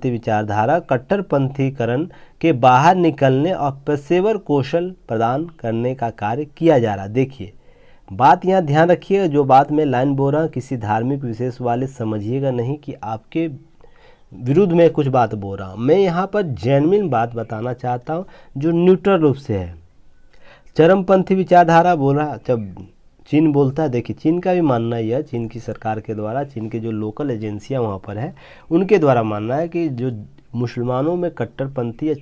विचारधारा कट्टरपंथीकरण के बाहर निकलने और पेशेवर कौशल प्रदान करने का कार्य किया जा रहा। देखिए बात यहाँ ध्यान रखिएगा, जो बात मैं लाइन बोल रहा हूँ किसी धार्मिक विशेष वाले समझिएगा नहीं कि आपके विरुद्ध में कुछ बात बोल रहा हूँ। मैं यहाँ पर जेन्युइन बात बताना चाहता हूँ जो न्यूट्रल रूप से है। चरमपंथी विचारधारा बोल रहा, जब चीन बोलता है, देखिए चीन का भी मानना यह, चीन की सरकार के द्वारा, चीन के जो लोकल एजेंसियां वहाँ पर है उनके द्वारा मानना है कि जो मुसलमानों में कट्टरपंथी या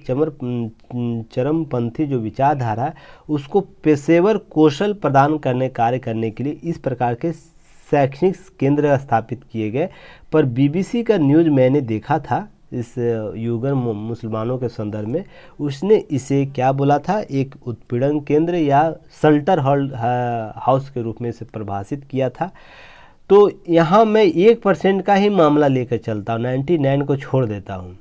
चरमपंथी जो विचारधारा है उसको पेशेवर कौशल प्रदान करने कार्य करने के लिए इस प्रकार के शैक्षणिक केंद्र स्थापित किए गए। पर बीबीसी का न्यूज़ मैंने देखा था इस उइगर मुसलमानों के संदर्भ में, उसने इसे क्या बोला था, एक उत्पीड़न केंद्र या शेल्टर हाउस के रूप में इसे परिभाषित किया था। तो यहाँ मैं 1% का ही मामला लेकर चलता हूँ, 99 को छोड़ देता हूँ।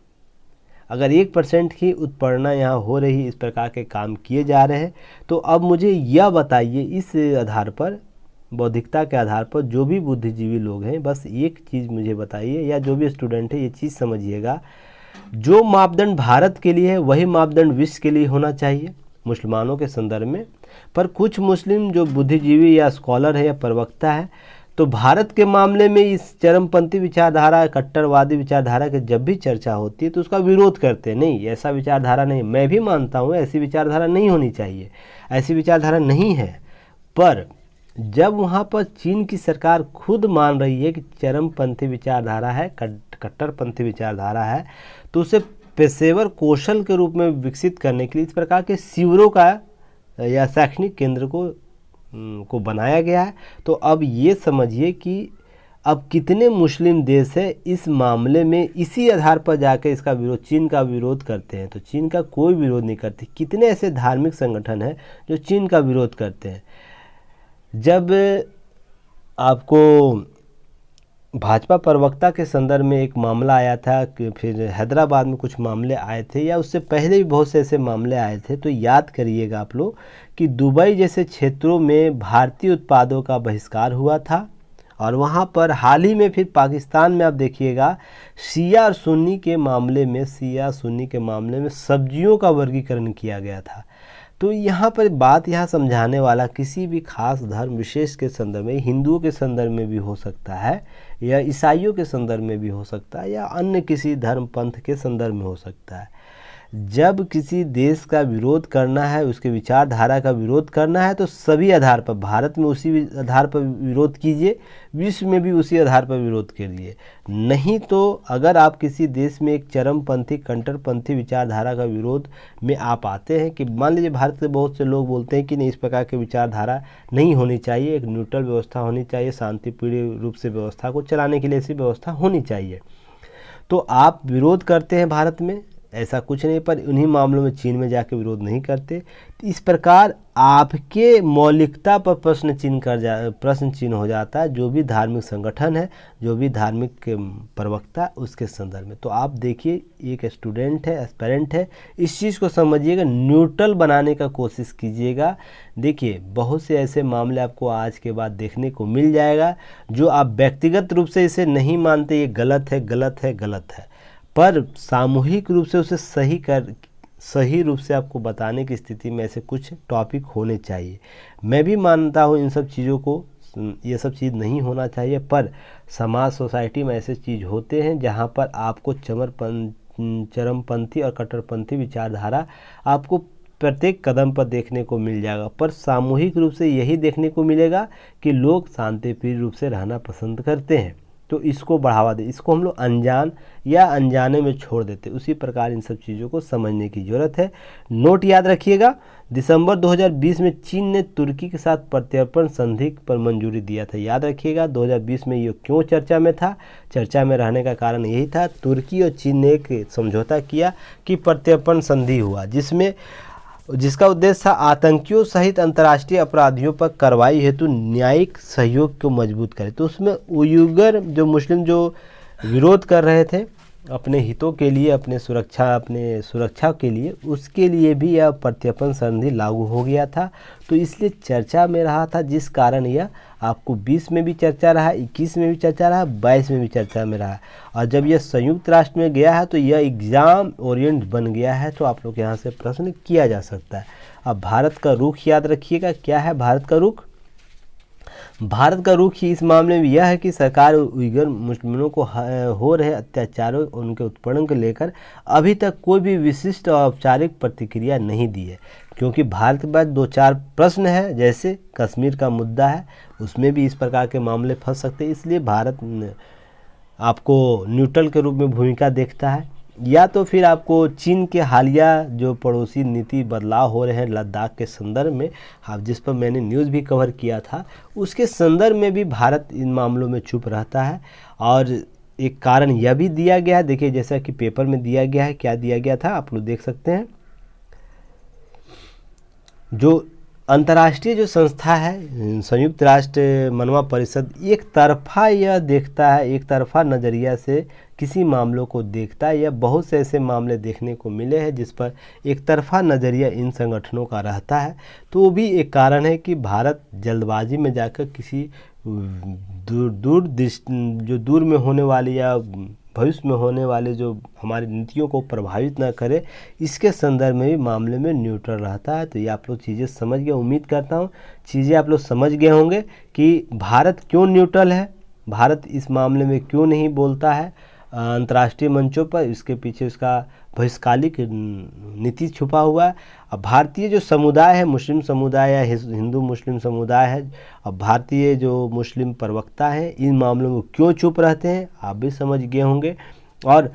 अगर 1% की उत्पीड़ना यहाँ हो रही, इस प्रकार के काम किए जा रहे हैं, तो अब मुझे यह बताइए, इस आधार पर, बौद्धिकता के आधार पर, जो भी बुद्धिजीवी लोग हैं, बस एक चीज़ मुझे बताइए, या जो भी स्टूडेंट है ये चीज़ समझिएगा, जो मापदंड भारत के लिए है वही मापदंड विश्व के लिए होना चाहिए मुसलमानों के संदर्भ में। पर कुछ मुस्लिम जो बुद्धिजीवी या स्कॉलर है या प्रवक्ता है, तो भारत के मामले में इस चरमपंथी विचारधारा, कट्टरवादी विचारधारा की जब भी चर्चा होती है तो उसका विरोध करते हैं। नहीं, ऐसा विचारधारा नहीं, मैं भी मानता हूँ ऐसी विचारधारा नहीं होनी चाहिए, ऐसी विचारधारा नहीं है। पर जब वहाँ पर चीन की सरकार खुद मान रही है कि चरमपंथी विचारधारा है, कट्टरपंथी विचारधारा है, तो उसे पेशेवर कौशल के रूप में विकसित करने के लिए इस प्रकार के शिविरों का या शैक्षणिक केंद्र को बनाया गया है। तो अब ये समझिए कि अब कितने मुस्लिम देश है इस मामले में इसी आधार पर जाकर इसका विरोध, चीन का विरोध करते हैं। तो चीन का कोई विरोध नहीं करते। कितने ऐसे धार्मिक संगठन हैं जो चीन का विरोध करते हैं। जब आपको भाजपा प्रवक्ता के संदर्भ में एक मामला आया था कि फिर हैदराबाद में कुछ मामले आए थे, या उससे पहले भी बहुत से ऐसे मामले आए थे, तो याद करिएगा आप लोग कि दुबई जैसे क्षेत्रों में भारतीय उत्पादों का बहिष्कार हुआ था। और वहाँ पर हाल ही में फिर पाकिस्तान में आप देखिएगा शिया और सुन्नी के मामले में, सब्जियों का वर्गीकरण किया गया था। तो यहाँ पर बात यहाँ समझाने वाला किसी भी खास धर्म विशेष के संदर्भ में, हिंदुओं के संदर्भ में भी हो सकता है, या ईसाइयों के संदर्भ में भी हो सकता है, या अन्य किसी धर्म पंथ के संदर्भ में हो सकता है। जब किसी देश का विरोध करना है, उसके विचारधारा का विरोध करना है, तो सभी आधार पर, भारत में उसी आधार पर विरोध कीजिए, विश्व में भी उसी आधार पर विरोध कीजिए। नहीं तो अगर आप किसी देश में एक चरमपंथी, कट्टरपंथी विचारधारा का विरोध में आप आते हैं, कि मान लीजिए भारत के बहुत से लोग बोलते हैं कि नहीं, इस प्रकार की विचारधारा नहीं होनी चाहिए, एक न्यूट्रल व्यवस्था होनी चाहिए, शांतिप्रिय रूप से व्यवस्था को चलाने के लिए ऐसी व्यवस्था होनी चाहिए, तो आप विरोध करते हैं भारत में ऐसा कुछ नहीं, पर उन्हीं मामलों में चीन में जाके विरोध नहीं करते। तो इस प्रकार आपके मौलिकता पर प्रश्न चिन्ह हो जाता है जो भी धार्मिक संगठन है, जो भी धार्मिक प्रवक्ता उसके संदर्भ में। तो आप देखिए, एक स्टूडेंट है, एस्पिरेंट है, इस चीज़ को समझिएगा, न्यूट्रल बनाने का कोशिश कीजिएगा। देखिए, बहुत से ऐसे मामले आपको आज के बाद देखने को मिल जाएगा जो आप व्यक्तिगत रूप से इसे नहीं मानते, ये गलत है, गलत है, गलत है, पर सामूहिक रूप से उसे सही रूप से आपको बताने की स्थिति में ऐसे कुछ टॉपिक होने चाहिए। मैं भी मानता हूँ इन सब चीज़ों को, ये सब चीज़ नहीं होना चाहिए, पर समाज सोसाइटी में ऐसे चीज़ होते हैं जहाँ पर आपको चरमपंथी और कट्टरपंथी विचारधारा आपको प्रत्येक कदम पर देखने को मिल जाएगा। पर सामूहिक रूप से यही देखने को मिलेगा कि लोग शांतिप्रिय रूप से रहना पसंद करते हैं, तो इसको बढ़ावा दे, इसको हम लोग अनजान या अनजाने में छोड़ देते। उसी प्रकार इन सब चीज़ों को समझने की ज़रूरत है। नोट याद रखिएगा, दिसंबर 2020 में चीन ने तुर्की के साथ प्रत्यर्पण संधि पर मंजूरी दिया था। याद रखिएगा 2020 में ये क्यों चर्चा में था, चर्चा में रहने का कारण यही था, तुर्की और चीन ने एक समझौता किया कि प्रत्यर्पण संधि हुआ, जिसका उद्देश्य था आतंकियों सहित अंतर्राष्ट्रीय अपराधियों पर कार्रवाई हेतु न्यायिक सहयोग को मजबूत करे। तो उसमें उइगर जो मुस्लिम जो विरोध कर रहे थे अपने हितों के लिए, अपने सुरक्षा के लिए, उसके लिए भी यह प्रत्यर्पण संधि लागू हो गया था। तो इसलिए चर्चा में रहा था, जिस कारण यह आपको 20 में भी चर्चा रहा, 21 में भी चर्चा रहा, 22 में भी चर्चा में रहा। और जब यह संयुक्त राष्ट्र में गया है तो यह एग्ज़ाम ओरिएंट बन गया है। तो आप लोग यहाँ से प्रश्न किया जा सकता है। अब भारत का रुख याद रखिएगा, क्या है भारत का रुख? भारत का रुख ही इस मामले में यह है कि सरकार उइगर मुस्लिमों को हो रहे अत्याचारों और उनके उत्पीड़न को लेकर अभी तक कोई भी विशिष्ट और औपचारिक प्रतिक्रिया नहीं दी है, क्योंकि भारत के पास 2-4 प्रश्न है, जैसे कश्मीर का मुद्दा है, उसमें भी इस प्रकार के मामले फंस सकते हैं। इसलिए भारत आपको न्यूट्रल के रूप में भूमिका देखता है, या तो फिर आपको चीन के हालिया जो पड़ोसी नीति बदलाव हो रहे हैं लद्दाख के संदर्भ में, आप जिस पर मैंने न्यूज़ भी कवर किया था, उसके संदर्भ में भी भारत इन मामलों में चुप रहता है। और एक कारण यह भी दिया गया है, देखिए जैसा कि पेपर में दिया गया है, क्या दिया गया था आप लोग देख सकते हैं। जो अंतर्राष्ट्रीय जो संस्था है संयुक्त राष्ट्र मानव परिषद, एक तरफा यह देखता है, एक तरफा नज़रिया से किसी मामलों को देखता है। यह बहुत से ऐसे मामले देखने को मिले हैं जिस पर एक तरफा नज़रिया इन संगठनों का रहता है। तो वो भी एक कारण है कि भारत जल्दबाजी में जाकर किसी दूर में होने वाली या भविष्य में होने वाले जो हमारी नीतियों को प्रभावित ना करे, इसके संदर्भ में भी मामले में न्यूट्रल रहता है। तो ये आप लोग चीज़ें समझ गए, उम्मीद करता हूँ चीज़ें आप लोग समझ गए होंगे कि भारत क्यों न्यूट्रल है, भारत इस मामले में क्यों नहीं बोलता है अंतर्राष्ट्रीय मंचों पर, इसके पीछे उसका बहिष्कालिक नीति छुपा हुआ है। अब भारतीय जो समुदाय है, मुस्लिम समुदाय या हिंदू मुस्लिम समुदाय है, अब भारतीय जो मुस्लिम प्रवक्ता हैं इन मामलों में क्यों चुप रहते हैं, आप भी समझ गए होंगे। और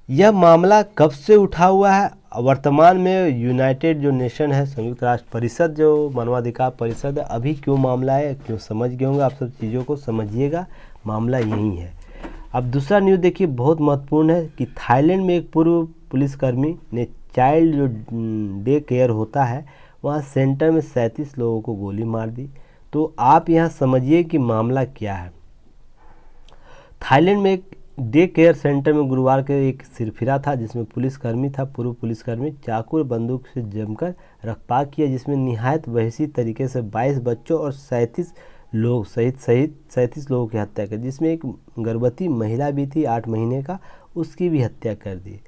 यह मामला कब से उठा हुआ है, वर्तमान में यूनाइटेड जो नेशन है, संयुक्त राष्ट्र परिषद जो मानवाधिकार परिषद है, अभी क्यों मामला है, क्यों समझ गए होंगे आप सब चीज़ों को समझिएगा, मामला यही है। अब दूसरा न्यूज़ देखिए, बहुत महत्वपूर्ण है कि थाईलैंड में एक पूर्व पुलिसकर्मी ने चाइल्ड जो डे केयर होता है वहाँ सेंटर में 37 लोगों को गोली मार दी। तो आप यहाँ समझिए कि मामला क्या है। थाईलैंड में एक डे केयर सेंटर में गुरुवार के एक सिरफिरा था जिसमें पुलिसकर्मी था, पूर्व पुलिसकर्मी चाकू और बंदूक से जमकर रखपाक किया, जिसमें निहायत वहशी तरीके से 22 बच्चों और 37 लोग सहित 37 लोगों की हत्या कर, जिसमें एक गर्भवती महिला भी थी 8 महीने का, उसकी भी हत्या कर दी।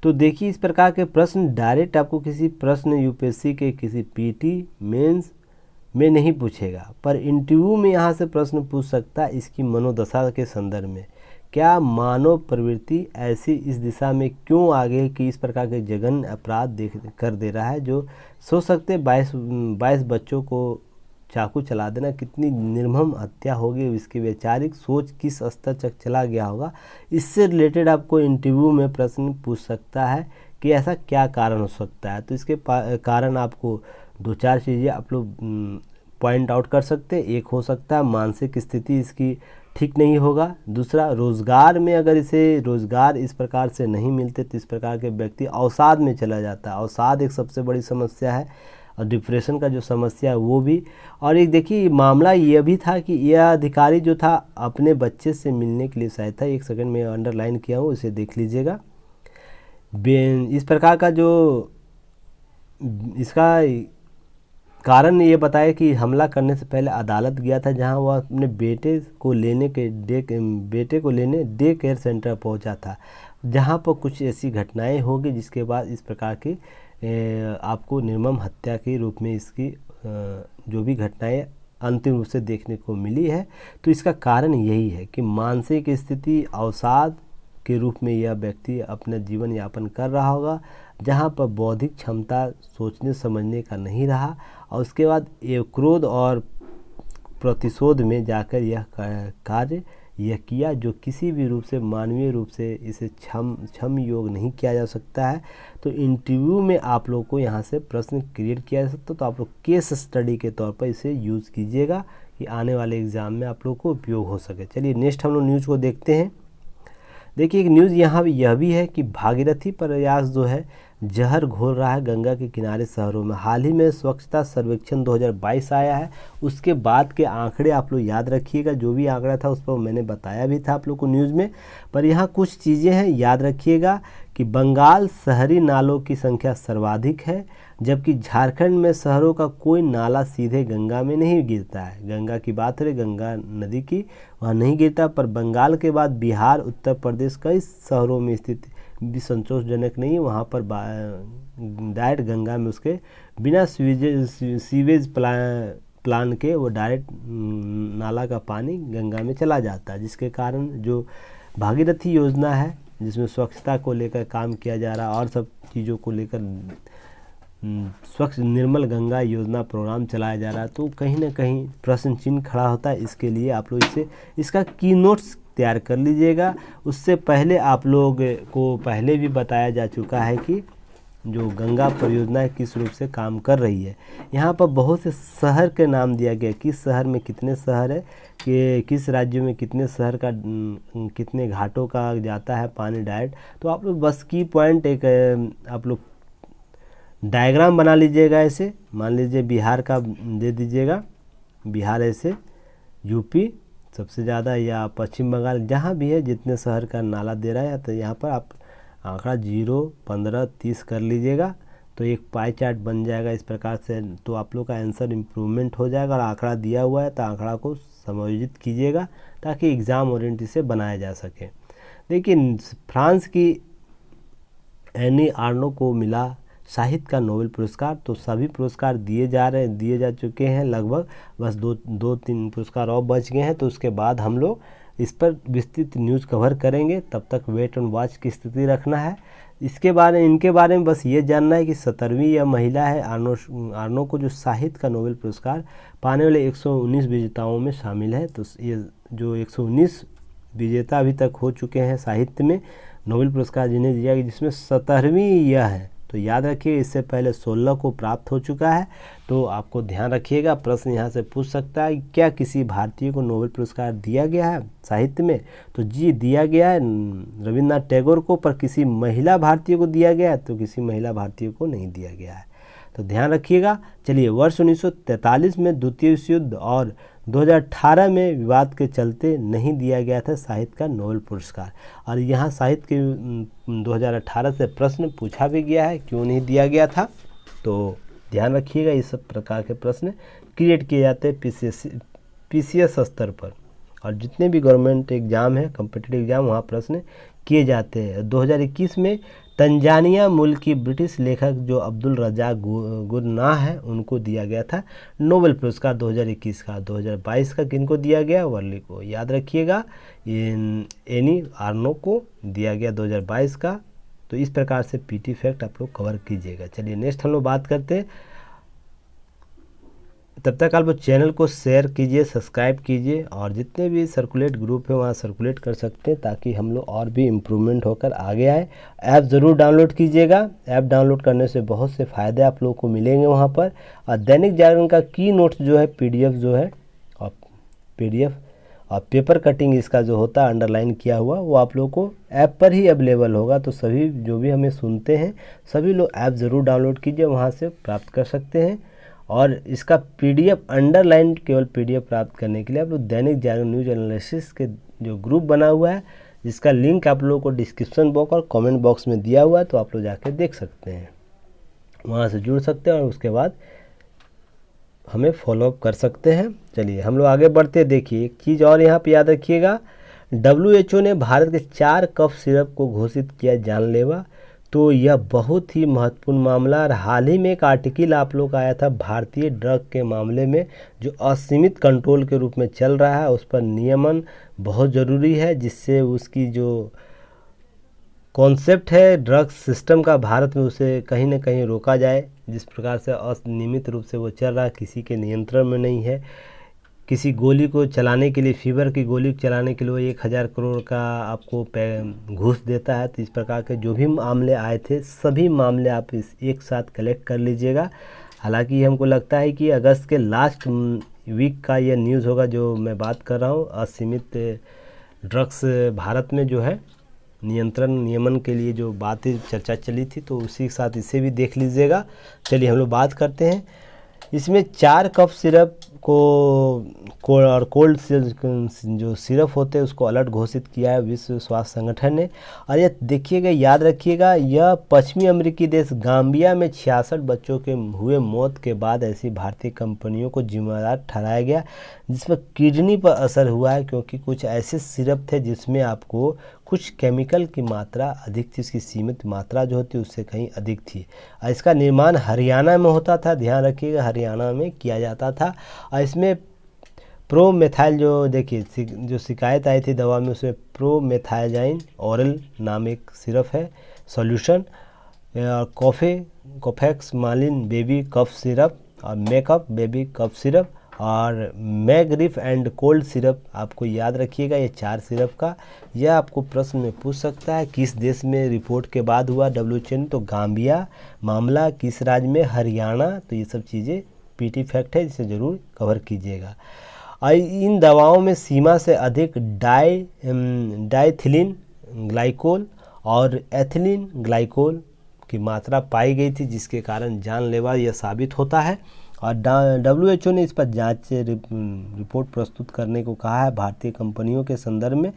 तो देखिए इस प्रकार के प्रश्न डायरेक्ट आपको किसी प्रश्न यूपीएससी के किसी पीटी मेंस में नहीं पूछेगा, पर इंटरव्यू में यहाँ से प्रश्न पूछ सकता है इसकी मनोदशा के संदर्भ में। क्या मानव प्रवृत्ति ऐसी इस दिशा में क्यों आगे कि इस प्रकार के जघन्य अपराध कर दे रहा है, जो सोच सकते 22 बच्चों को चाकू चला देना कितनी निर्मम हत्या होगी, इसकी वैचारिक सोच किस स्तर तक चला गया होगा। इससे रिलेटेड आपको इंटरव्यू में प्रश्न पूछ सकता है कि ऐसा क्या कारण हो सकता है। तो इसके कारण आपको 2-4 चीज़ें आप लोग पॉइंट आउट कर सकते हैं। एक हो सकता है मानसिक स्थिति इसकी ठीक नहीं होगा। दूसरा, रोज़गार में अगर इसे रोज़गार इस प्रकार से नहीं मिलते तो इस प्रकार के व्यक्ति अवसाद में चला जाता है। अवसाद एक सबसे बड़ी समस्या है, और डिप्रेशन का जो समस्या है वो भी। और एक देखिए मामला ये भी था कि यह अधिकारी जो था अपने बच्चे से मिलने के लिए शायद था, एक सेकंड में अंडरलाइन किया हूँ, इसे देख लीजिएगा। इस प्रकार का जो इसका कारण ये बताया कि हमला करने से पहले अदालत गया था, जहां वह अपने बेटे को लेने डे केयर सेंटर पहुंचा था, जहां पर कुछ ऐसी घटनाएं होगी जिसके बाद इस प्रकार की आपको निर्मम हत्या के रूप में इसकी जो भी घटनाएं अंतिम रूप से देखने को मिली है। तो इसका कारण यही है कि मानसिक स्थिति अवसाद के रूप में यह व्यक्ति अपना जीवन यापन कर रहा होगा, जहाँ पर बौद्धिक क्षमता सोचने समझने का नहीं रहा, और उसके बाद ये क्रोध और प्रतिशोध में जाकर यह कार्य यह किया, जो किसी भी रूप से मानवीय रूप से इसे क्षम योग नहीं किया जा सकता है। तो इंटरव्यू में आप लोग को यहाँ से प्रश्न क्रिएट किया जा सकता है, तो आप लोग केस स्टडी के तौर पर इसे यूज़ कीजिएगा कि आने वाले एग्ज़ाम में आप लोग को उपयोग हो सके। चलिए नेक्स्ट हम लोग न्यूज़ को देखते हैं। देखिए एक न्यूज़ यहाँ यह भी है कि भागीरथी प्रयास जो है जहर घोल रहा है गंगा के किनारे शहरों में। हाल ही में स्वच्छता सर्वेक्षण 2022 आया है, उसके बाद के आंकड़े आप लोग याद रखिएगा। जो भी आंकड़ा था उस पर मैंने बताया भी था आप लोग को न्यूज़ में, पर यहाँ कुछ चीज़ें हैं याद रखिएगा कि बंगाल शहरी नालों की संख्या सर्वाधिक है, जबकि झारखंड में शहरों का कोई नाला सीधे गंगा में नहीं गिरता है। गंगा की बात है, गंगा नदी की, वहाँ नहीं गिरता, पर बंगाल के बाद बिहार, उत्तर प्रदेश कई शहरों में स्थित भी संतोषजनक नहीं है। वहाँ पर डायरेक्ट गंगा में उसके बिना सीवेज प्लान के वो डायरेक्ट नाला का पानी गंगा में चला जाता है, जिसके कारण जो भागीरथी योजना है जिसमें स्वच्छता को लेकर काम किया जा रहा है और सब चीज़ों को लेकर स्वच्छ निर्मल गंगा योजना प्रोग्राम चलाया जा रहा है, तो कहीं ना कहीं प्रश्न चिन्ह खड़ा होता है। इसके लिए आप लोग इसका की नोट्स तैयार कर लीजिएगा। उससे पहले आप लोग को पहले भी बताया जा चुका है कि जो गंगा परियोजना किस रूप से काम कर रही है। यहाँ पर बहुत से शहर के नाम दिया गया, किस शहर में कितने शहर है, कि किस राज्य में कितने शहर का कितने घाटों का जाता है पानी डायरेक्ट। तो आप लोग बस की पॉइंट एक आप लोग डायग्राम बना लीजिएगा। ऐसे मान लीजिए बिहार का दे दीजिएगा, बिहार ऐसे, यूपी सबसे ज़्यादा, या पश्चिम बंगाल, जहाँ भी है जितने शहर का नाला दे रहा है, तो यहाँ पर आप आंकड़ा 0, 15, 30 कर लीजिएगा, तो एक पाई चार्ट बन जाएगा इस प्रकार से। तो आप लोग का आंसर इम्प्रूवमेंट हो जाएगा। और आंकड़ा दिया हुआ है तो आंकड़ा को समायोजित कीजिएगा ताकि एग्ज़ाम ओरिएंटेड से बनाया जा सके। देखिए फ्रांस की एनी आर्नो को मिला साहित्य का नोबेल पुरस्कार। तो सभी पुरस्कार दिए जा चुके हैं लगभग, बस दो तीन पुरस्कार और बच गए हैं। तो उसके बाद हम लोग इस पर विस्तृत न्यूज़ कवर करेंगे। तब तक वेट एंड वॉच की स्थिति रखना है। इनके बारे में बस ये जानना है कि 17वीं यह महिला है आर्नो को जो साहित्य का नोबेल पुरस्कार पाने वाले 119 विजेताओं में शामिल है। तो ये जो 119 विजेता अभी तक हो चुके हैं साहित्य में नोबेल पुरस्कार जिन्हें दिया गया, जिसमें 17वीं यह है। तो याद रखिए इससे पहले 16 को प्राप्त हो चुका है। तो आपको ध्यान रखिएगा, प्रश्न यहाँ से पूछ सकता है क्या किसी भारतीय को नोबेल पुरस्कार दिया गया है साहित्य में। तो जी दिया गया है रविन्द्रनाथ टैगोर को, पर किसी महिला भारतीय को दिया गया है तो किसी महिला भारतीय को नहीं दिया गया है। तो ध्यान रखिएगा। चलिए वर्ष 1943 में द्वितीय विश्व युद्ध और 2018 में विवाद के चलते नहीं दिया गया था साहित्य का नोबेल पुरस्कार। और यहाँ साहित्य के 2018 से प्रश्न पूछा भी गया है क्यों नहीं दिया गया था। तो ध्यान रखिएगा, इस सब प्रकार के प्रश्न क्रिएट किए जाते हैं पीसीएस स्तर पर, और जितने भी गवर्नमेंट एग्ज़ाम है कॉम्पिटिटिव एग्ज़ाम वहाँ प्रश्न किए जाते हैं। 2021 में तंजानिया मूल की ब्रिटिश लेखक जो अब्दुल रज़ाक गुरनाह है उनको दिया गया था नोबेल पुरस्कार 2021 का। 2022 का किनको दिया गया, वर्ली को। याद रखिएगा एनी आर्नो को दिया गया 2022 का। तो इस प्रकार से पीटी फैक्ट आप लोग कवर कीजिएगा। चलिए नेक्स्ट हम लोग बात करते हैं। तब तक आप लोग चैनल को शेयर कीजिए, सब्सक्राइब कीजिए, और जितने भी सर्कुलेट ग्रुप है वहाँ सर्कुलेट कर सकते हैं ताकि हम लोग और भी इम्प्रूवमेंट होकर आगे आए। ऐप ज़रूर डाउनलोड कीजिएगा। ऐप डाउनलोड करने से बहुत से फ़ायदे आप लोगों को मिलेंगे वहाँ पर। और दैनिक जागरण का की नोट्स जो है PDF जो है, और PDF और पेपर कटिंग इसका जो होता है अंडरलाइन किया हुआ वो आप लोगों को ऐप पर ही अवेलेबल होगा। तो सभी जो भी हमें सुनते हैं सभी लोग ऐप ज़रूर डाउनलोड कीजिए, वहाँ से प्राप्त कर सकते हैं। और इसका पीडीएफ अंडरलाइन केवल पीडीएफ प्राप्त करने के लिए आप लोग दैनिक जागरण न्यूज एनालिसिस के जो ग्रुप बना हुआ है जिसका लिंक आप लोगों को डिस्क्रिप्शन बॉक्स और कमेंट बॉक्स में दिया हुआ है, तो आप लोग जाके देख सकते हैं, वहाँ से जुड़ सकते हैं और उसके बाद हमें फॉलोअप कर सकते हैं। चलिए हम लोग आगे बढ़ते हैं। देखिए एक चीज़ और यहाँ पे याद रखिएगा, WHO ने भारत के 4 कफ सिरप को घोषित किया जानलेवा। तो यह बहुत ही महत्वपूर्ण मामला, और हाल ही में एक आर्टिकल आप लोग का आया था भारतीय ड्रग के मामले में जो असीमित कंट्रोल के रूप में चल रहा है, उस पर नियमन बहुत ज़रूरी है, जिससे उसकी जो कॉन्सेप्ट है ड्रग्स सिस्टम का भारत में उसे कहीं ना कहीं रोका जाए। जिस प्रकार से अनियमित रूप से वो चल रहा है, किसी के नियंत्रण में नहीं है। किसी गोली को चलाने के लिए, फीवर की गोली को चलाने के लिए 1000 करोड़ का आपको घूस देता है। तो इस प्रकार के जो भी मामले आए थे सभी मामले आप इस एक साथ कलेक्ट कर लीजिएगा। हालांकि हमको लगता है कि अगस्त के लास्ट वीक का यह न्यूज़ होगा जो मैं बात कर रहा हूँ। असीमित ड्रग्स भारत में जो है नियंत्रण नियमन के लिए जो बातें चर्चा चली थी, तो उसी के साथ इसे भी देख लीजिएगा। चलिए हम लोग बात करते हैं। इसमें 4 कफ सिरप को और कोल्ड जो सिरप होते हैं उसको अलर्ट घोषित किया है विश्व स्वास्थ्य संगठन ने। और यह देखिएगा, याद रखिएगा, यह पश्चिमी अमेरिकी देश गाम्बिया में 66 बच्चों के हुए मौत के बाद ऐसी भारतीय कंपनियों को जिम्मेदार ठहराया गया, जिसमें किडनी पर असर हुआ है, क्योंकि कुछ ऐसे सिरप थे जिसमें आपको कुछ केमिकल की मात्रा अधिक थी, उसकी सीमित मात्रा जो होती उससे कहीं अधिक थी। और इसका निर्माण हरियाणा में होता था, ध्यान रखिएगा, हरियाणा में किया जाता था। और इसमें प्रोमेथाइल जो देखिए जो शिकायत आई थी दवा में, उसमें प्रोमेथाइजाइन ऑरल नाम एक सिरप है सॉल्यूशन, कोफेक्स मालिन बेबी कफ सिरप और मेकअप बेबी कफ सिरप और मैग्रिफ एंड कोल्ड सिरप। आपको याद रखिएगा ये 4 सिरप का। यह आपको प्रश्न में पूछ सकता है किस देश में रिपोर्ट के बाद हुआ WHO ने, तो गाम्बिया। मामला किस राज्य में, हरियाणा। तो ये सब चीज़ें पीटी फैक्ट है, जिसे ज़रूर कवर कीजिएगा। और इन दवाओं में सीमा से अधिक डाइथिलीन ग्लाइकोल और एथिलीन ग्लाइकोल की मात्रा पाई गई थी, जिसके कारण जानलेवा यह साबित होता है। और WHO ने इस पर जांच रिपोर्ट प्रस्तुत करने को कहा है भारतीय कंपनियों के संदर्भ में।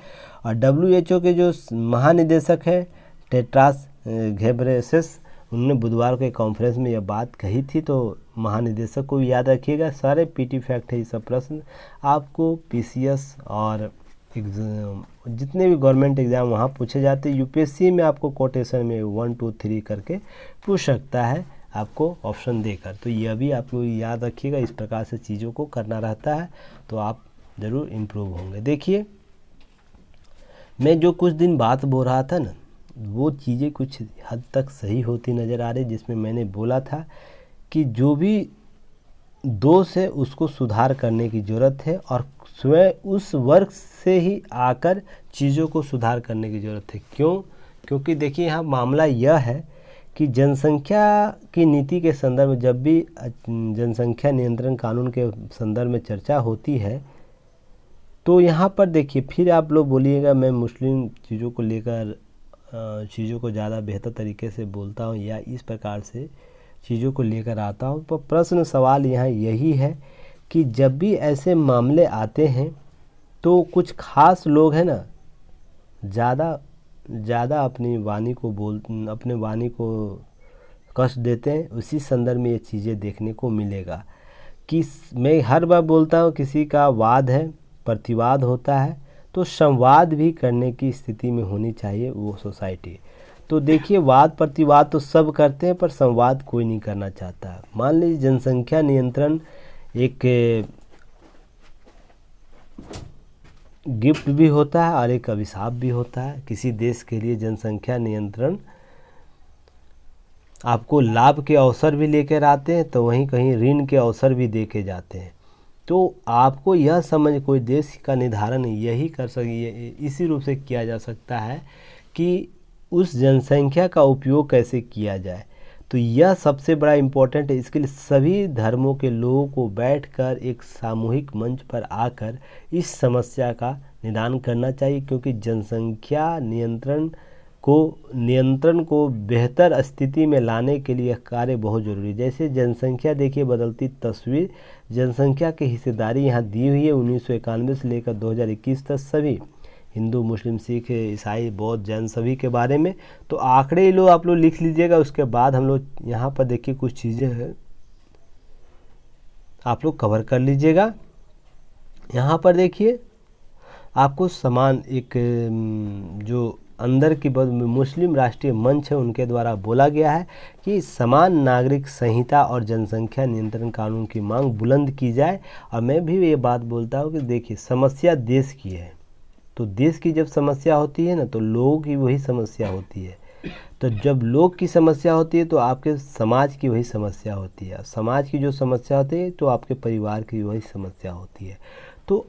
और WHO के जो महानिदेशक हैं टेड्रोस घेब्रेयेसस, उन्होंने बुधवार को एक कॉन्फ्रेंस में यह बात कही थी। तो महानिदेशक को भी याद रखिएगा। सारे पीटी फैक्ट है, ये सब प्रश्न आपको PCS और जितने भी गवर्नमेंट एग्ज़ाम वहाँ पूछे जाते हैं। UPSC में आपको कोटेशन में 1 2 3 करके पूछ सकता है आपको ऑप्शन देकर। तो यह भी आप लोग याद रखिएगा, इस प्रकार से चीज़ों को करना रहता है, तो आप ज़रूर इम्प्रूव होंगे। देखिए मैं जो कुछ दिन बात बोल रहा था ना, वो चीज़ें कुछ हद तक सही होती नज़र आ रही, जिसमें मैंने बोला था कि जो भी दोष है उसको सुधार करने की ज़रूरत है, और स्वयं उस वर्ग से ही आकर चीज़ों को सुधार करने की ज़रूरत है। क्यों? क्योंकि देखिए यहाँ मामला यह है कि जनसंख्या की नीति के संदर्भ में जब भी जनसंख्या नियंत्रण कानून के संदर्भ में चर्चा होती है, तो यहाँ पर देखिए फिर आप लोग बोलिएगा मैं मुस्लिम चीज़ों को लेकर चीज़ों को ज़्यादा बेहतर तरीके से बोलता हूँ या इस प्रकार से चीज़ों को लेकर आता हूँ। तो प्रश्न सवाल यहाँ यही है कि जब भी ऐसे मामले आते हैं तो कुछ खास लोग हैं ना ज़्यादा अपनी वाणी को कष्ट देते हैं। उसी संदर्भ में ये चीज़ें देखने को मिलेगा कि मैं हर बार बोलता हूँ किसी का वाद है, प्रतिवाद होता है, तो संवाद भी करने की स्थिति में होनी चाहिए वो सोसाइटी। तो देखिए वाद प्रतिवाद तो सब करते हैं, पर संवाद कोई नहीं करना चाहता। मान लीजिए जनसंख्या नियंत्रण एक गिफ्ट भी होता है और एक अभिशाप भी होता है। किसी देश के लिए जनसंख्या नियंत्रण आपको लाभ के अवसर भी लेकर आते हैं, तो वहीं कहीं ऋण के अवसर भी देके जाते हैं। तो आपको यह समझ कोई देश का निर्धारण यही कर सके, इसी रूप से किया जा सकता है कि उस जनसंख्या का उपयोग कैसे किया जाए। तो यह सबसे बड़ा इम्पोर्टेंट है। इसके लिए सभी धर्मों के लोगों को बैठकर एक सामूहिक मंच पर आकर इस समस्या का निदान करना चाहिए, क्योंकि जनसंख्या नियंत्रण को बेहतर स्थिति में लाने के लिए कार्य बहुत ज़रूरी है। जैसे जनसंख्या देखिए बदलती तस्वीर, जनसंख्या की हिस्सेदारी यहाँ दी हुई है 1991 से लेकर 2021 तक सभी हिंदू, मुस्लिम, सिख, ईसाई, बौद्ध, जैन सभी के बारे में। तो आंकड़े लो आप लोग लिख लीजिएगा। उसके बाद हम लोग यहाँ पर देखिए कुछ चीज़ें हैं आप लोग कवर कर लीजिएगा। यहाँ पर देखिए आपको समान एक जो अंदर की मुस्लिम राष्ट्रीय मंच है उनके द्वारा बोला गया है कि समान नागरिक संहिता और जनसंख्या नियंत्रण कानून की मांग बुलंद की जाए। और मैं भी ये बात बोलता हूँ कि देखिए समस्या देश की है, तो देश की जब समस्या होती है ना तो लोगों की वही समस्या होती है। तो जब लोग की समस्या होती है तो आपके समाज की वही समस्या होती है, समाज की जो समस्या होती है तो आपके परिवार की वही समस्या होती है। तो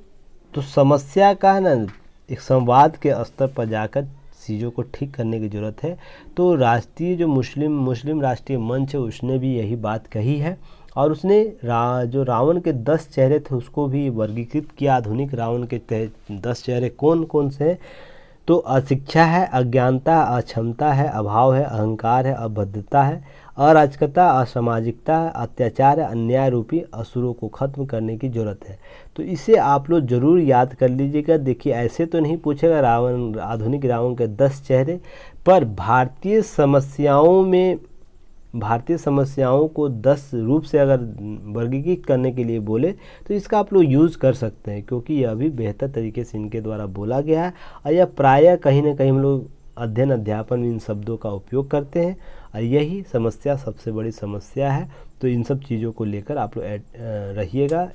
समस्या का है ना एक संवाद के स्तर पर जाकर चीज़ों को ठीक करने की ज़रूरत है। तो राष्ट्रीय जो मुस्लिम राष्ट्रीय मंच है उसने भी यही बात कही है, और उसने जो रावण के 10 चेहरे थे उसको भी वर्गीकृत किया। आधुनिक रावण के 10 चेहरे कौन कौन से हैं? तो अशिक्षा है, अज्ञानता, अक्षमता है, अभाव है, अहंकार है, अभद्रता है, अराजकता, असामाजिकता है, अत्याचार है, अन्याय रूपी असुरों को खत्म करने की जरूरत है। तो इसे आप लोग जरूर याद कर लीजिएगा। देखिए ऐसे तो नहीं पूछेगा रावण, आधुनिक रावण के 10 चेहरे, पर भारतीय समस्याओं को 10 रूप से अगर वर्गीकृत करने के लिए बोले तो इसका आप लोग यूज़ कर सकते हैं, क्योंकि यह भी बेहतर तरीके से इनके द्वारा बोला गया है। और यह प्रायः कहीं ना कहीं हम लोग अध्यापन में इन शब्दों का उपयोग करते हैं, और यही समस्या सबसे बड़ी समस्या है। तो इन सब चीज़ों को लेकर आप लोग रहिएगा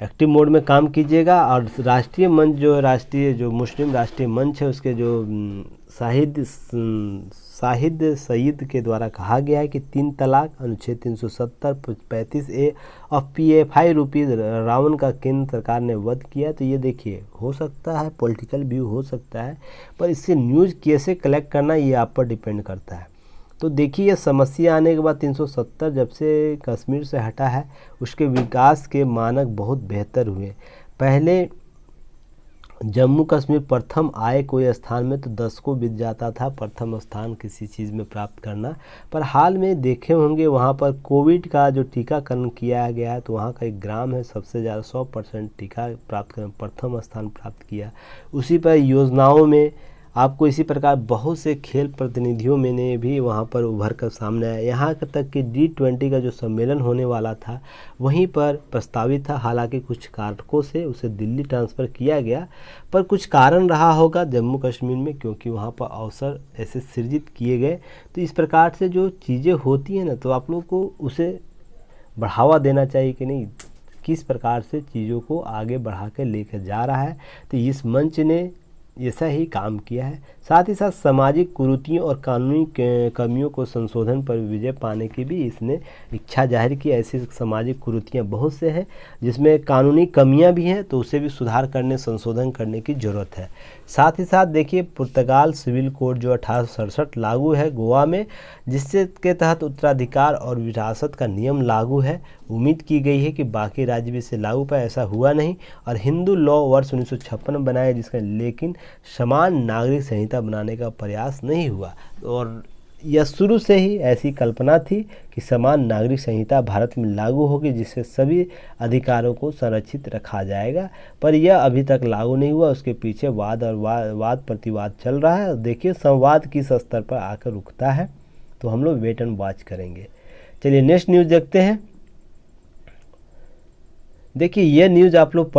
एक्टिव मोड में काम कीजिएगा। और राष्ट्रीय मंच जो मुस्लिम राष्ट्रीय मंच है उसके जो शाहिद सईद के द्वारा कहा गया है कि 3 तलाक, अनुच्छेद 370, 35A और PFI रूपी रावण का केंद्र सरकार ने वध किया। तो ये देखिए हो सकता है पॉलिटिकल व्यू हो सकता है, पर इससे न्यूज़ कैसे कलेक्ट करना ये आप पर डिपेंड करता है। तो देखिए ये समस्या आने के बाद 370 जब से कश्मीर से हटा है उसके विकास के मानक बहुत बेहतर हुए। पहले जम्मू कश्मीर प्रथम आए कोई स्थान में तो 10 को बीत जाता था प्रथम स्थान किसी चीज़ में प्राप्त करना, पर हाल में देखे होंगे वहाँ पर कोविड का जो टीकाकरण किया गया है तो वहाँ का एक ग्राम है सबसे ज़्यादा 100% टीका प्राप्त कर प्रथम स्थान प्राप्त किया। उसी पर योजनाओं में आपको इसी प्रकार बहुत से खेल प्रतिनिधियों में ने भी वहाँ पर उभर कर सामने आया। यहाँ तक कि G20 का जो सम्मेलन होने वाला था वहीं पर प्रस्तावित था, हालांकि कुछ कारकों से उसे दिल्ली ट्रांसफ़र किया गया, पर कुछ कारण रहा होगा जम्मू कश्मीर में, क्योंकि वहाँ पर अवसर ऐसे सृजित किए गए। तो इस प्रकार से जो चीज़ें होती हैं ना तो आप लोग को उसे बढ़ावा देना चाहिए कि नहीं, किस प्रकार से चीज़ों को आगे बढ़ा कर लेकर जा रहा है। तो इस मंच ने ऐसा ही काम किया है। साथ ही साथ सामाजिक कुरीतियों और कानूनी कमियों को संशोधन पर विजय पाने की भी इसने इच्छा जाहिर की। ऐसी सामाजिक कुरीतियाँ बहुत से हैं जिसमें कानूनी कमियां भी हैं, तो उसे भी सुधार करने संशोधन करने की ज़रूरत है। साथ ही साथ देखिए पुर्तगाल सिविल कोड जो 1867 लागू है गोवा में, जिससे के तहत उत्तराधिकार और विरासत का नियम लागू है। उम्मीद की गई है कि बाकी राज्य भी इसे लागू पाए, ऐसा हुआ नहीं। और हिंदू लॉ वर्ष 1956 में बनाया जिसका लेकिन समान नागरिक संहिता बनाने का प्रयास नहीं हुआ। और यह शुरू से ही ऐसी कल्पना थी कि समान नागरिक संहिता भारत में लागू होगी जिससे सभी अधिकारों को संरक्षित रखा जाएगा, पर यह अभी तक लागू नहीं हुआ। उसके पीछे वाद प्रतिवाद चल रहा है। देखिए संवाद किस स्तर पर आकर रुकता है, तो हम लोग वेट एंड वॉच करेंगे। चलिए नेक्स्ट न्यूज़ देखते हैं। देखिए ये न्यूज़ आप लोग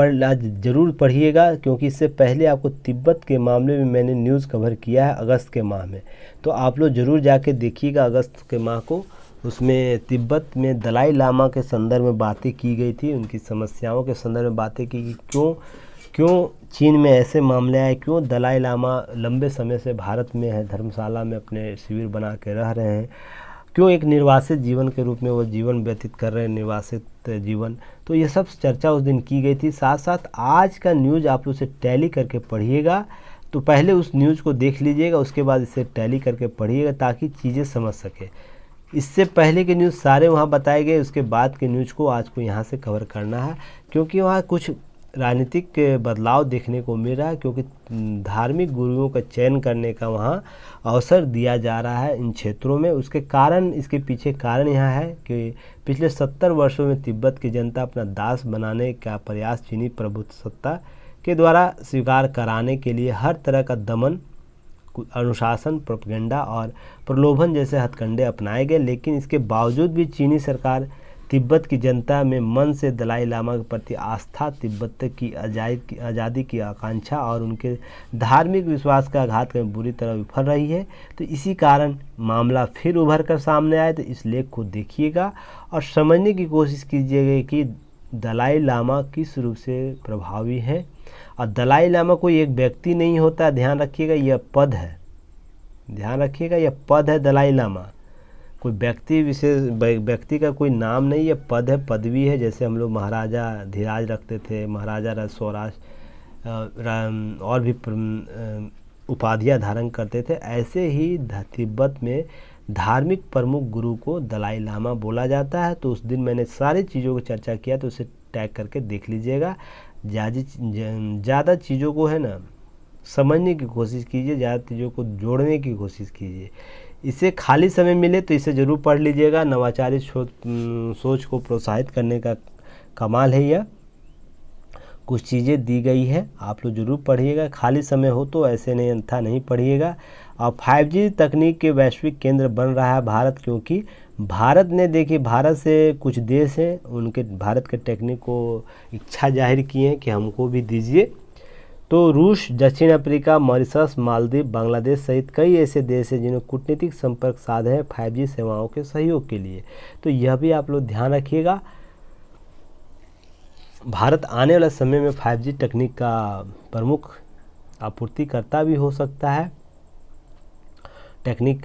ज़रूर पढ़िएगा, क्योंकि इससे पहले आपको तिब्बत के मामले में मैंने न्यूज़ कवर किया है अगस्त के माह में, तो आप लोग ज़रूर जाके देखिएगा अगस्त के माह को। उसमें तिब्बत में दलाई लामा के संदर्भ में बातें की गई थी, उनकी समस्याओं के संदर्भ में बातें की कि क्यों चीन में ऐसे मामले आए, क्यों दलाई लामा लंबे समय से भारत में है, धर्मशाला में अपने शिविर बना के रह रहे हैं, क्यों एक निर्वासित जीवन के रूप में वो जीवन व्यतीत कर रहे हैं, निर्वासित जीवन। तो ये सब चर्चा उस दिन की गई थी। साथ साथ आज का न्यूज़ आप उसे टैली करके पढ़िएगा, तो पहले उस न्यूज़ को देख लीजिएगा, उसके बाद इसे टैली करके पढ़िएगा ताकि चीज़ें समझ सके। इससे पहले के न्यूज़ सारे वहाँ बताए गए, उसके बाद के न्यूज़ को आज को यहाँ से कवर करना है, क्योंकि वहाँ कुछ राजनीतिक बदलाव देखने को मिल रहा है, क्योंकि धार्मिक गुरुओं का चयन करने का वहाँ अवसर दिया जा रहा है इन क्षेत्रों में। उसके कारण, इसके पीछे कारण यहाँ है कि पिछले 70 वर्षों में तिब्बत की जनता अपना दास बनाने का प्रयास चीनी प्रभुसत्ता के द्वारा स्वीकार कराने के लिए हर तरह का दमन, अनुशासन, प्रोपेगेंडा और प्रलोभन जैसे हथकंडे अपनाए गए। लेकिन इसके बावजूद भी चीनी सरकार तिब्बत की जनता में मन से दलाई लामा के प्रति आस्था, तिब्बत की आज़ादी की आकांक्षा और उनके धार्मिक विश्वास का आघात कर बुरी तरह विफल रही है। तो इसी कारण मामला फिर उभर कर सामने आए। तो इस लेख को देखिएगा और समझने की कोशिश कीजिएगा कि दलाई लामा किस रूप से प्रभावी है। और दलाई लामा कोई एक व्यक्ति नहीं होता, ध्यान रखिएगा, यह पद है, ध्यान रखिएगा, यह पद है दलाई लामा। कोई व्यक्ति विशेष, व्यक्ति का कोई नाम नहीं, यह पद है, पदवी है। जैसे हम लोग महाराजा धीराज रखते थे, महाराजा सौराष्ट्र और भी उपाधियां धारण करते थे, ऐसे ही तिब्बत में धार्मिक प्रमुख गुरु को दलाई लामा बोला जाता है। तो उस दिन मैंने सारी चीज़ों की चर्चा किया, तो उसे टैग करके देख लीजिएगा। ज़्यादा चीज़ों को है ना समझने की कोशिश कीजिए, ज़्यादा चीज़ों को जोड़ने की कोशिश कीजिए। इसे खाली समय मिले तो इसे ज़रूर पढ़ लीजिएगा। नवाचारी सोच को प्रोत्साहित करने का कमाल है यह। कुछ चीज़ें दी गई है, आप लोग ज़रूर पढ़िएगा, खाली समय हो तो, ऐसे नहीं अन्यथा नहीं पढ़िएगा। और 5G तकनीक के वैश्विक केंद्र बन रहा है भारत, क्योंकि भारत ने, देखिए, भारत से कुछ देश हैं, उनके भारत के टेक्निक को इच्छा जाहिर किए हैं कि हमको भी दीजिए। तो रूस, दक्षिण अफ्रीका, मॉरिशस, मालदीव, बांग्लादेश सहित कई ऐसे देश हैं जिन्होंने कूटनीतिक संपर्क साधे हैं 5G सेवाओं के सहयोग के लिए। तो यह भी आप लोग ध्यान रखिएगा। भारत आने वाले समय में 5G तकनीक का प्रमुख आपूर्तिकर्ता भी हो सकता है टेक्निक,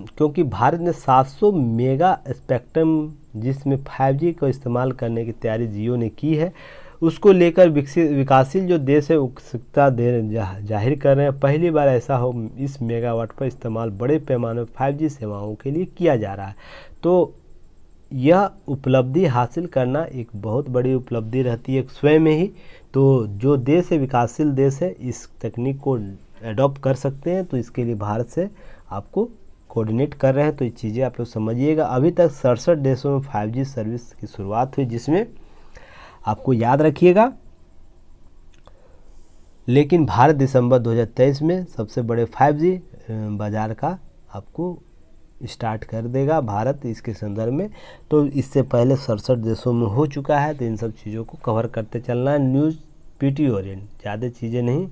क्योंकि भारत ने 700 मेगा स्पेक्ट्रम जिसमें 5G को इस्तेमाल करने की तैयारी जियो ने की है, उसको लेकर विकासशील जो देश है उत्सुकता जाहिर कर रहे हैं। पहली बार ऐसा हो, इस मेगावाट पर इस्तेमाल बड़े पैमाने पर 5G सेवाओं के लिए किया जा रहा है। तो यह उपलब्धि हासिल करना एक बहुत बड़ी उपलब्धि रहती है स्वयं में ही। तो जो देश है, विकासशील देश है, इस तकनीक को एडॉप्ट कर सकते हैं। तो इसके लिए भारत से आपको कोऑर्डिनेट कर रहे हैं। तो ये चीज़ें आप लोग समझिएगा। अभी तक 67 देशों में 5G सर्विस की शुरुआत हुई, जिसमें आपको याद रखिएगा, लेकिन भारत दिसंबर 2023 में सबसे बड़े 5G बाज़ार का आपको स्टार्ट कर देगा भारत इसके संदर्भ में। तो इससे पहले 67 देशों में हो चुका है। तो इन सब चीज़ों को कवर करते चलना है, न्यूज़ पीटी ओरिएंट, ज़्यादा चीज़ें नहीं।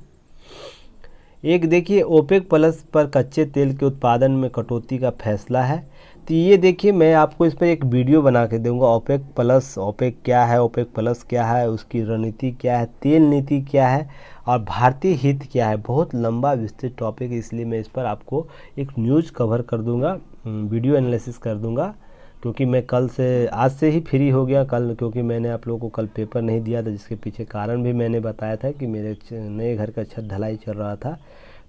एक देखिए, ओपेक प्लस पर कच्चे तेल के उत्पादन में कटौती का फैसला है। तो ये देखिए, मैं आपको इस पर एक वीडियो बना के दूंगा। ओपेक प्लस, ओपेक क्या है, ओपेक प्लस क्या है, उसकी रणनीति क्या है, तेल नीति क्या है और भारतीय हित क्या है। बहुत लंबा विस्तृत टॉपिक है, इसलिए मैं इस पर आपको एक न्यूज़ कवर कर दूंगा, वीडियो एनालिसिस कर दूंगा। क्योंकि मैं कल से, आज से ही फ्री हो गया कल, क्योंकि मैंने आप लोगों को कल पेपर नहीं दिया था, जिसके पीछे कारण भी मैंने बताया था कि मेरे नए घर का छत ढलाई चल रहा था।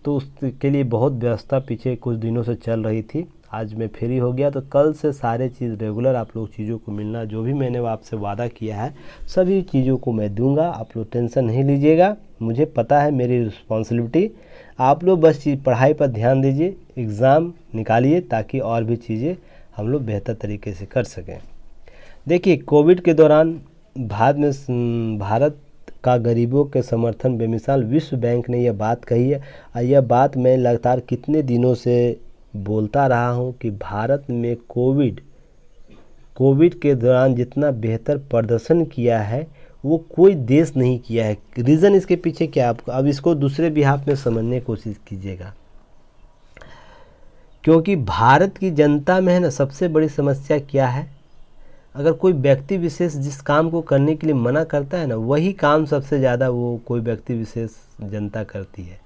तो उसके लिए बहुत व्यवस्था पीछे कुछ दिनों से चल रही थी। आज मैं फ्री हो गया, तो कल से सारे चीज़ रेगुलर आप लोग चीज़ों को मिलना, जो भी मैंने आपसे वादा किया है सभी चीज़ों को मैं दूंगा। आप लोग टेंशन नहीं लीजिएगा, मुझे पता है मेरी रिस्पॉन्सिबिलिटी। आप लोग बस पढ़ाई पर ध्यान दीजिए, एग्ज़ाम निकालिए, ताकि और भी चीज़ें हम लोग बेहतर तरीके से कर सकें। देखिए, कोविड के दौरान भारत का गरीबों के समर्थन बेमिसाल, विश्व बैंक ने यह बात कही है। और यह बात मैं लगातार कितने दिनों से बोलता रहा हूं कि भारत में कोविड के दौरान जितना बेहतर प्रदर्शन किया है वो कोई देश नहीं किया है। रीज़न इसके पीछे क्या है, आपको अब इसको दूसरे बिहाफ में समझने की कोशिश कीजिएगा। क्योंकि भारत की जनता में है ना, सबसे बड़ी समस्या क्या है, अगर कोई व्यक्ति विशेष जिस काम को करने के लिए मना करता है ना, वही काम सबसे ज़्यादा वो कोई व्यक्ति विशेष जनता करती है।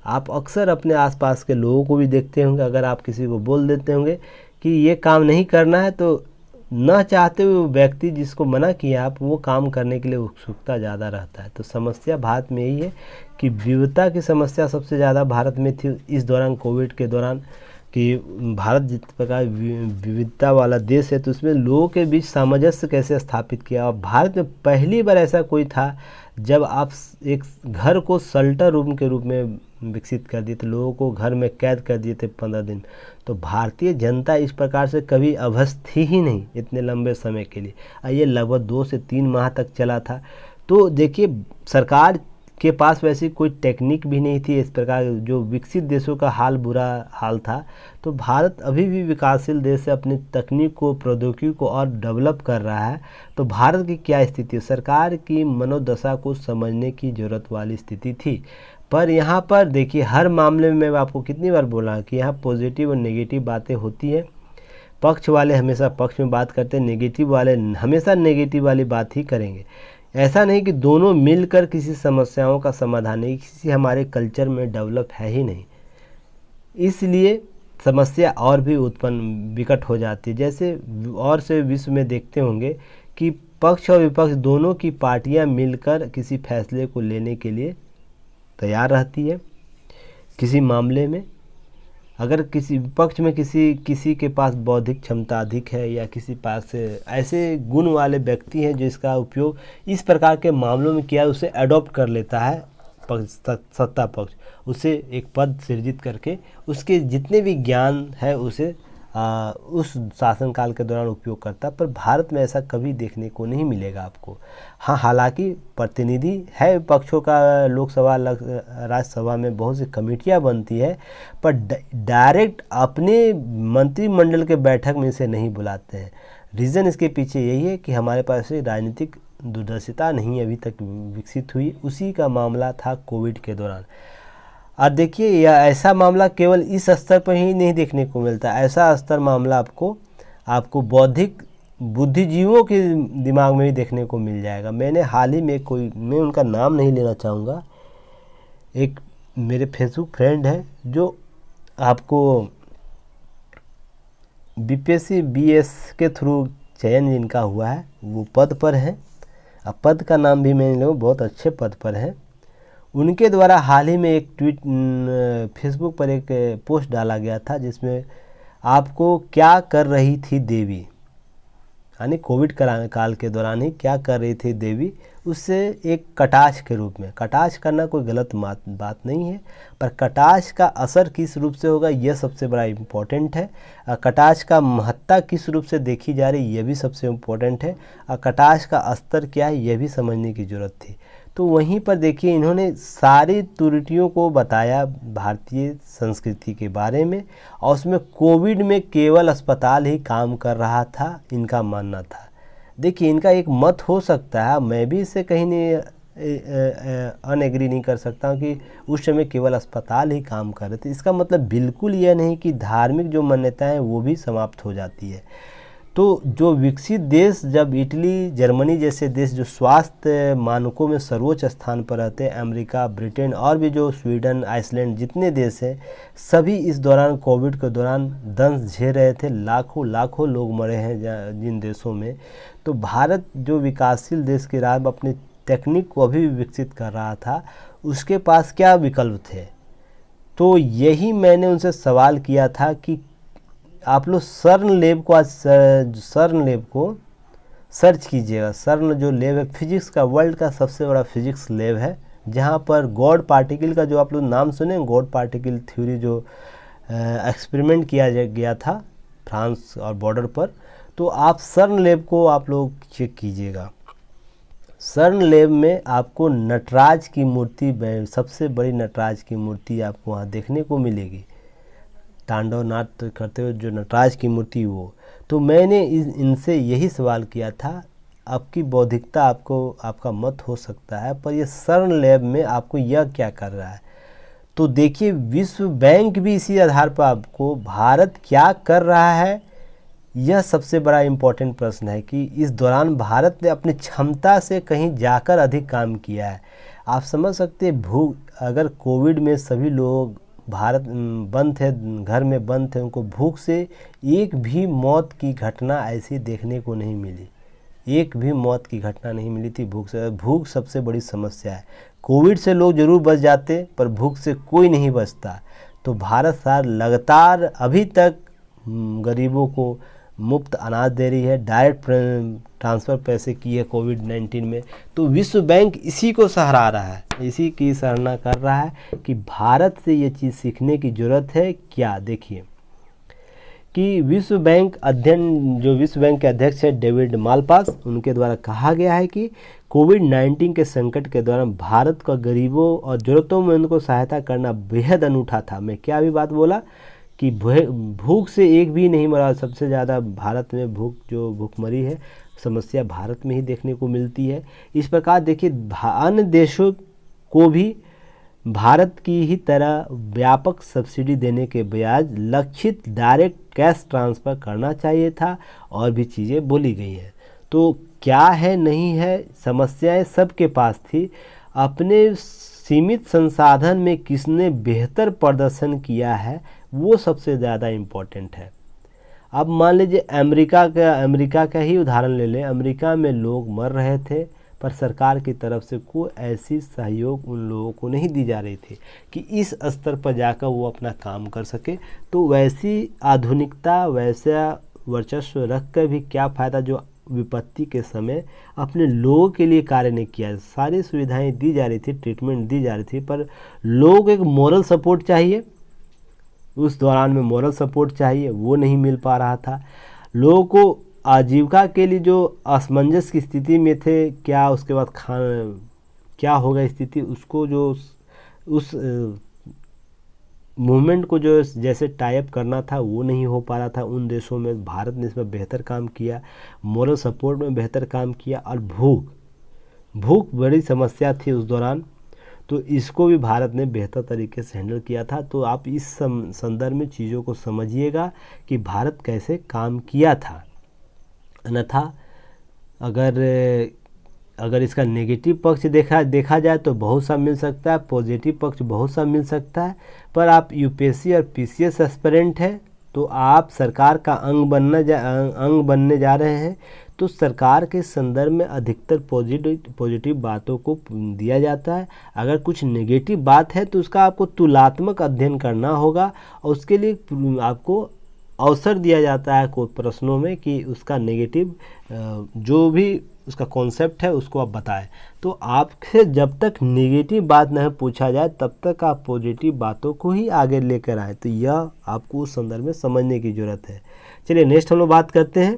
आप अक्सर अपने आसपास के लोगों को भी देखते होंगे, अगर आप किसी को बोल देते होंगे कि ये काम नहीं करना है, तो न चाहते हुए व्यक्ति जिसको मना किया आप, वो काम करने के लिए उत्सुकता ज़्यादा रहता है। तो समस्या भारत में यही है कि विविधता की समस्या सबसे ज़्यादा भारत में थी इस दौरान, कोविड के दौरान, कि भारत जिस प्रकार विविधता वाला देश है तो उसमें लोगों के बीच सामंजस्य कैसे स्थापित किया। और भारत में पहली बार ऐसा कोई था जब आप एक घर को शेल्टर रूम के रूप में विकसित कर दिए थे, लोगों को घर में कैद कर दिए थे 15 दिन। तो भारतीय जनता इस प्रकार से कभी अभ्यस्त थी ही नहीं इतने लंबे समय के लिए। ये लगभग 2 से 3 माह तक चला था। तो देखिए, सरकार के पास वैसी कोई टेक्निक भी नहीं थी इस प्रकार, जो विकसित देशों का हाल बुरा हाल था। तो भारत अभी भी विकासशील देश है, अपनी तकनीक को, प्रौद्योगिकी को और डेवलप कर रहा है। तो भारत की क्या स्थिति है, सरकार की मनोदशा को समझने की ज़रूरत वाली स्थिति थी। पर यहाँ पर देखिए, हर मामले में मैं आपको कितनी बार बोला कि यहाँ पॉजिटिव और नेगेटिव बातें होती हैं। पक्ष वाले हमेशा पक्ष में बात करते हैं, नेगेटिव वाले हमेशा नेगेटिव वाली बात ही करेंगे। ऐसा नहीं कि दोनों मिलकर किसी समस्याओं का समाधान, नहीं, किसी हमारे कल्चर में डेवलप है ही नहीं, इसलिए समस्या और भी उत्पन्न विकट हो जाती है। जैसे और से विश्व में देखते होंगे कि पक्ष और विपक्ष दोनों की पार्टियां मिलकर किसी फैसले को लेने के लिए तैयार रहती है। किसी मामले में अगर किसी विपक्ष में किसी के पास बौद्धिक क्षमता अधिक है या किसी पास ऐसे गुण वाले व्यक्ति हैं जो इसका उपयोग इस प्रकार के मामलों में किया, उसे अडॉप्ट कर लेता है सत्ता पक्ष, उसे एक पद सृजित करके उसके जितने भी ज्ञान है उसे उस शासनकाल के दौरान उपयोग करता। पर भारत में ऐसा कभी देखने को नहीं मिलेगा आपको। हाँ, हालांकि प्रतिनिधि है पक्षों का, लोकसभा राज्यसभा में बहुत सी कमेटियां बनती है, पर डायरेक्ट अपने मंत्रिमंडल के बैठक में इसे नहीं बुलाते हैं। रीज़न इसके पीछे यही है कि हमारे पास राजनीतिक दूरदर्शिता नहीं अभी तक विकसित हुई। उसी का मामला था कोविड के दौरान। और देखिए, यह ऐसा मामला केवल इस स्तर पर ही नहीं देखने को मिलता, ऐसा स्तर मामला आपको बौद्धिक बुद्धिजीवों के दिमाग में भी देखने को मिल जाएगा। मैंने हाल ही में मैं उनका नाम नहीं लेना चाहूँगा, एक मेरे फेसबुक फ्रेंड है जो आपको बीपीएससी बीएस के थ्रू चयन जिनका हुआ है, वो पद पर हैं। अब पद का नाम भी मैंने लोग बहुत अच्छे पद पर हैं। उनके द्वारा हाल ही में एक ट्वीट फेसबुक पर एक पोस्ट डाला गया था जिसमें आपको क्या कर रही थी देवी, यानी कोविड काल के दौरान ही क्या कर रही थी देवी, उससे एक कटाक्ष के रूप में, कटाक्ष करना कोई गलत बात नहीं है, पर कटाक्ष का असर किस रूप से होगा यह सबसे बड़ा इम्पोर्टेंट है। कटाक्ष का महत्ता किस रूप से देखी जा रही यह भी सबसे इम्पोर्टेंट है। कटाक्ष का स्तर क्या है यह भी समझने की ज़रूरत थी। तो वहीं पर देखिए, इन्होंने सारी त्रुटियों को बताया भारतीय संस्कृति के बारे में, और उसमें कोविड में केवल अस्पताल ही काम कर रहा था, इनका मानना था। देखिए, इनका एक मत हो सकता है, मैं भी इससे कहीं नहीं अनएग्री नहीं कर सकता हूँ कि उस समय केवल अस्पताल ही काम कर रहे थे। इसका मतलब बिल्कुल यह नहीं कि धार्मिक जो मान्यताएं वो भी समाप्त हो जाती है। तो जो विकसित देश, जब इटली, जर्मनी जैसे देश जो स्वास्थ्य मानकों में सर्वोच्च स्थान पर रहते हैं, अमेरिका, ब्रिटेन और भी जो स्वीडन, आइसलैंड जितने देश हैं, सभी इस दौरान कोविड के दौरान दंश झेल रहे थे। लाखों लोग मरे हैं जिन देशों में। तो भारत जो विकासशील देश के राह में अपनी टेक्निक को अभी भी विकसित कर रहा था, उसके पास क्या विकल्प थे। तो यही मैंने उनसे सवाल किया था कि आप लोग सर्न लैब को सर्च कीजिएगा। सर्न जो लैब है फिजिक्स का, वर्ल्ड का सबसे बड़ा फिजिक्स लैब है, जहाँ पर गॉड पार्टिकल का जो आप लोग नाम सुने, गॉड पार्टिकल थ्योरी जो एक्सपेरिमेंट किया गया था फ्रांस और बॉर्डर पर, तो आप सर्न लैब को आप लोग चेक कीजिएगा। सर्न लैब में आपको नटराज की मूर्ति, सबसे बड़ी नटराज की मूर्ति आपको वहाँ देखने को मिलेगी, तांडव नाट्य करते हुए जो नटराज की मूर्ति वो। तो मैंने इनसे यही सवाल किया था, आपकी बौद्धिकता, आपका मत हो सकता है, पर ये सर्न लैब में आपको यह क्या कर रहा है। तो देखिए, विश्व बैंक भी इसी आधार पर आपको भारत क्या कर रहा है, यह सबसे बड़ा इम्पोर्टेंट प्रश्न है कि इस दौरान भारत ने अपनी क्षमता से कहीं जाकर अधिक काम किया है। आप समझ सकते हैं, अगर कोविड में सभी लोग भारत बंद थे, घर में बंद थे, उनको भूख से एक भी मौत की घटना ऐसी देखने को नहीं मिली। एक भी मौत की घटना नहीं मिली थी भूख से। भूख सबसे बड़ी समस्या है। कोविड से लोग जरूर बच जाते, पर भूख से कोई नहीं बचता। तो भारत सरकार लगातार अभी तक गरीबों को मुफ्त अनाज दे रही है, डायरेक्ट ट्रांसफ़र पैसे की है कोविड-19 में। तो विश्व बैंक इसी को सराहा रहा है, इसी की सराहना कर रहा है कि भारत से ये चीज़ सीखने की ज़रूरत है। क्या देखिए कि विश्व बैंक के अध्यक्ष है डेविड मालपास, उनके द्वारा कहा गया है कि कोविड-19 के संकट के दौरान भारत का गरीबों और ज़रूरतमंद को सहायता करना बेहद अनूठा था। मैं क्या भी बात बोला कि भूख से एक भी नहीं मरा। सबसे ज़्यादा भारत में भूखमरी है, समस्या भारत में ही देखने को मिलती है। इस प्रकार देखिए अन्य देशों को भी भारत की ही तरह व्यापक सब्सिडी देने के बजाय लक्षित डायरेक्ट कैश ट्रांसफ़र करना चाहिए था, और भी चीज़ें बोली गई हैं। तो क्या है नहीं है, समस्याएं सबके पास थी। अपने सीमित संसाधन में किसने बेहतर प्रदर्शन किया है, वो सबसे ज़्यादा इम्पोर्टेंट है। अब मान लीजिए अमेरिका का ही उदाहरण ले लें। अमेरिका में लोग मर रहे थे, पर सरकार की तरफ से कोई ऐसी सहयोग उन लोगों को नहीं दी जा रही थी कि इस स्तर पर जाकर वो अपना काम कर सके। तो वैसी आधुनिकता, वैसा वर्चस्व रख कर भी क्या फ़ायदा जो विपत्ति के समय अपने लोगों के लिए कार्य नहीं किया। सारी सुविधाएं दी जा रही थी, ट्रीटमेंट दी जा रही थी, पर लोगों को एक मोरल सपोर्ट चाहिए। उस दौरान में मोरल सपोर्ट चाहिए, वो नहीं मिल पा रहा था। लोगों को आजीविका के लिए जो असमंजस की स्थिति में थे, क्या उसके बाद क्या होगा स्थिति, उसको जो उस मूवमेंट को जो जैसे टाइप करना था वो नहीं हो पा रहा था उन देशों में। भारत ने इसमें बेहतर काम किया, मोरल सपोर्ट में बेहतर काम किया। और भूख बड़ी समस्या थी उस दौरान, तो इसको भी भारत ने बेहतर तरीके से हैंडल किया था। तो आप इस संदर्भ में चीज़ों को समझिएगा कि भारत कैसे काम किया था। अन्यथा अगर इसका नेगेटिव पक्ष देखा जाए तो बहुत सा मिल सकता है, पॉजिटिव पक्ष बहुत सा मिल सकता है। पर आप यूपीएससी और पीसीएस एस्पिरेंट हैं, तो आप सरकार का अंग बनने जा रहे हैं। तो सरकार के संदर्भ में अधिकतर पॉजिटिव बातों को दिया जाता है। अगर कुछ नेगेटिव बात है तो उसका आपको तुलनात्मक अध्ययन करना होगा, और उसके लिए आपको अवसर दिया जाता है कुछ प्रश्नों में कि उसका नेगेटिव जो भी उसका कॉन्सेप्ट है उसको आप बताएं। तो आपसे जब तक नेगेटिव बात नहीं पूछा जाए तब तक आप पॉजिटिव बातों को ही आगे लेकर आए। तो यह आपको उस संदर्भ में समझने की ज़रूरत है। चलिए नेक्स्ट हम लोग बात करते हैं।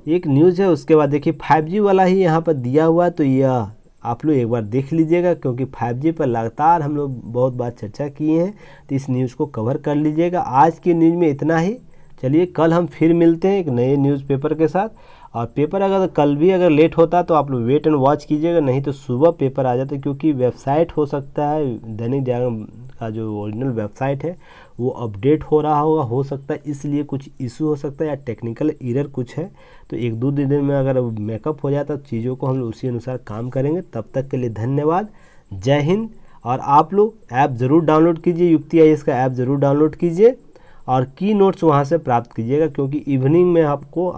एक न्यूज़ है, उसके बाद देखिए 5G वाला ही यहाँ पर दिया हुआ है, तो यह आप लोग एक बार देख लीजिएगा, क्योंकि 5G पर लगातार हम लोग बहुत बार चर्चा किए हैं। तो इस न्यूज़ को कवर कर लीजिएगा। आज की न्यूज़ में इतना ही। चलिए कल हम फिर मिलते हैं एक नए न्यूज़पेपर के साथ। और पेपर अगर कल भी अगर लेट होता तो आप लोग वेट एंड वॉच कीजिएगा, नहीं तो सुबह पेपर आ जाता, क्योंकि वेबसाइट हो सकता है दैनिक जागरण का जो ओरिजिनल वेबसाइट है वो अपडेट हो रहा होगा, हो सकता है इसलिए कुछ इशू हो सकता है या टेक्निकल एरर कुछ है। तो 1-2 दिन में अगर मेकअप हो जाता तो चीज़ों को हम लोग उसी अनुसार काम करेंगे। तब तक के लिए धन्यवाद, जय हिंद। और आप लोग ऐप ज़रूर डाउनलोड कीजिए, युक्ति IAS का ऐप ज़रूर डाउनलोड कीजिए और की नोट्स वहाँ से प्राप्त कीजिएगा, क्योंकि इवनिंग में आपको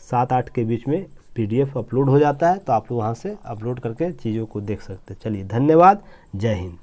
7-8 के बीच में PDF अपलोड हो जाता है। तो आप लोग वहाँ से अपलोड करके चीज़ों को देख सकते हैं। चलिए धन्यवाद, जय हिंद।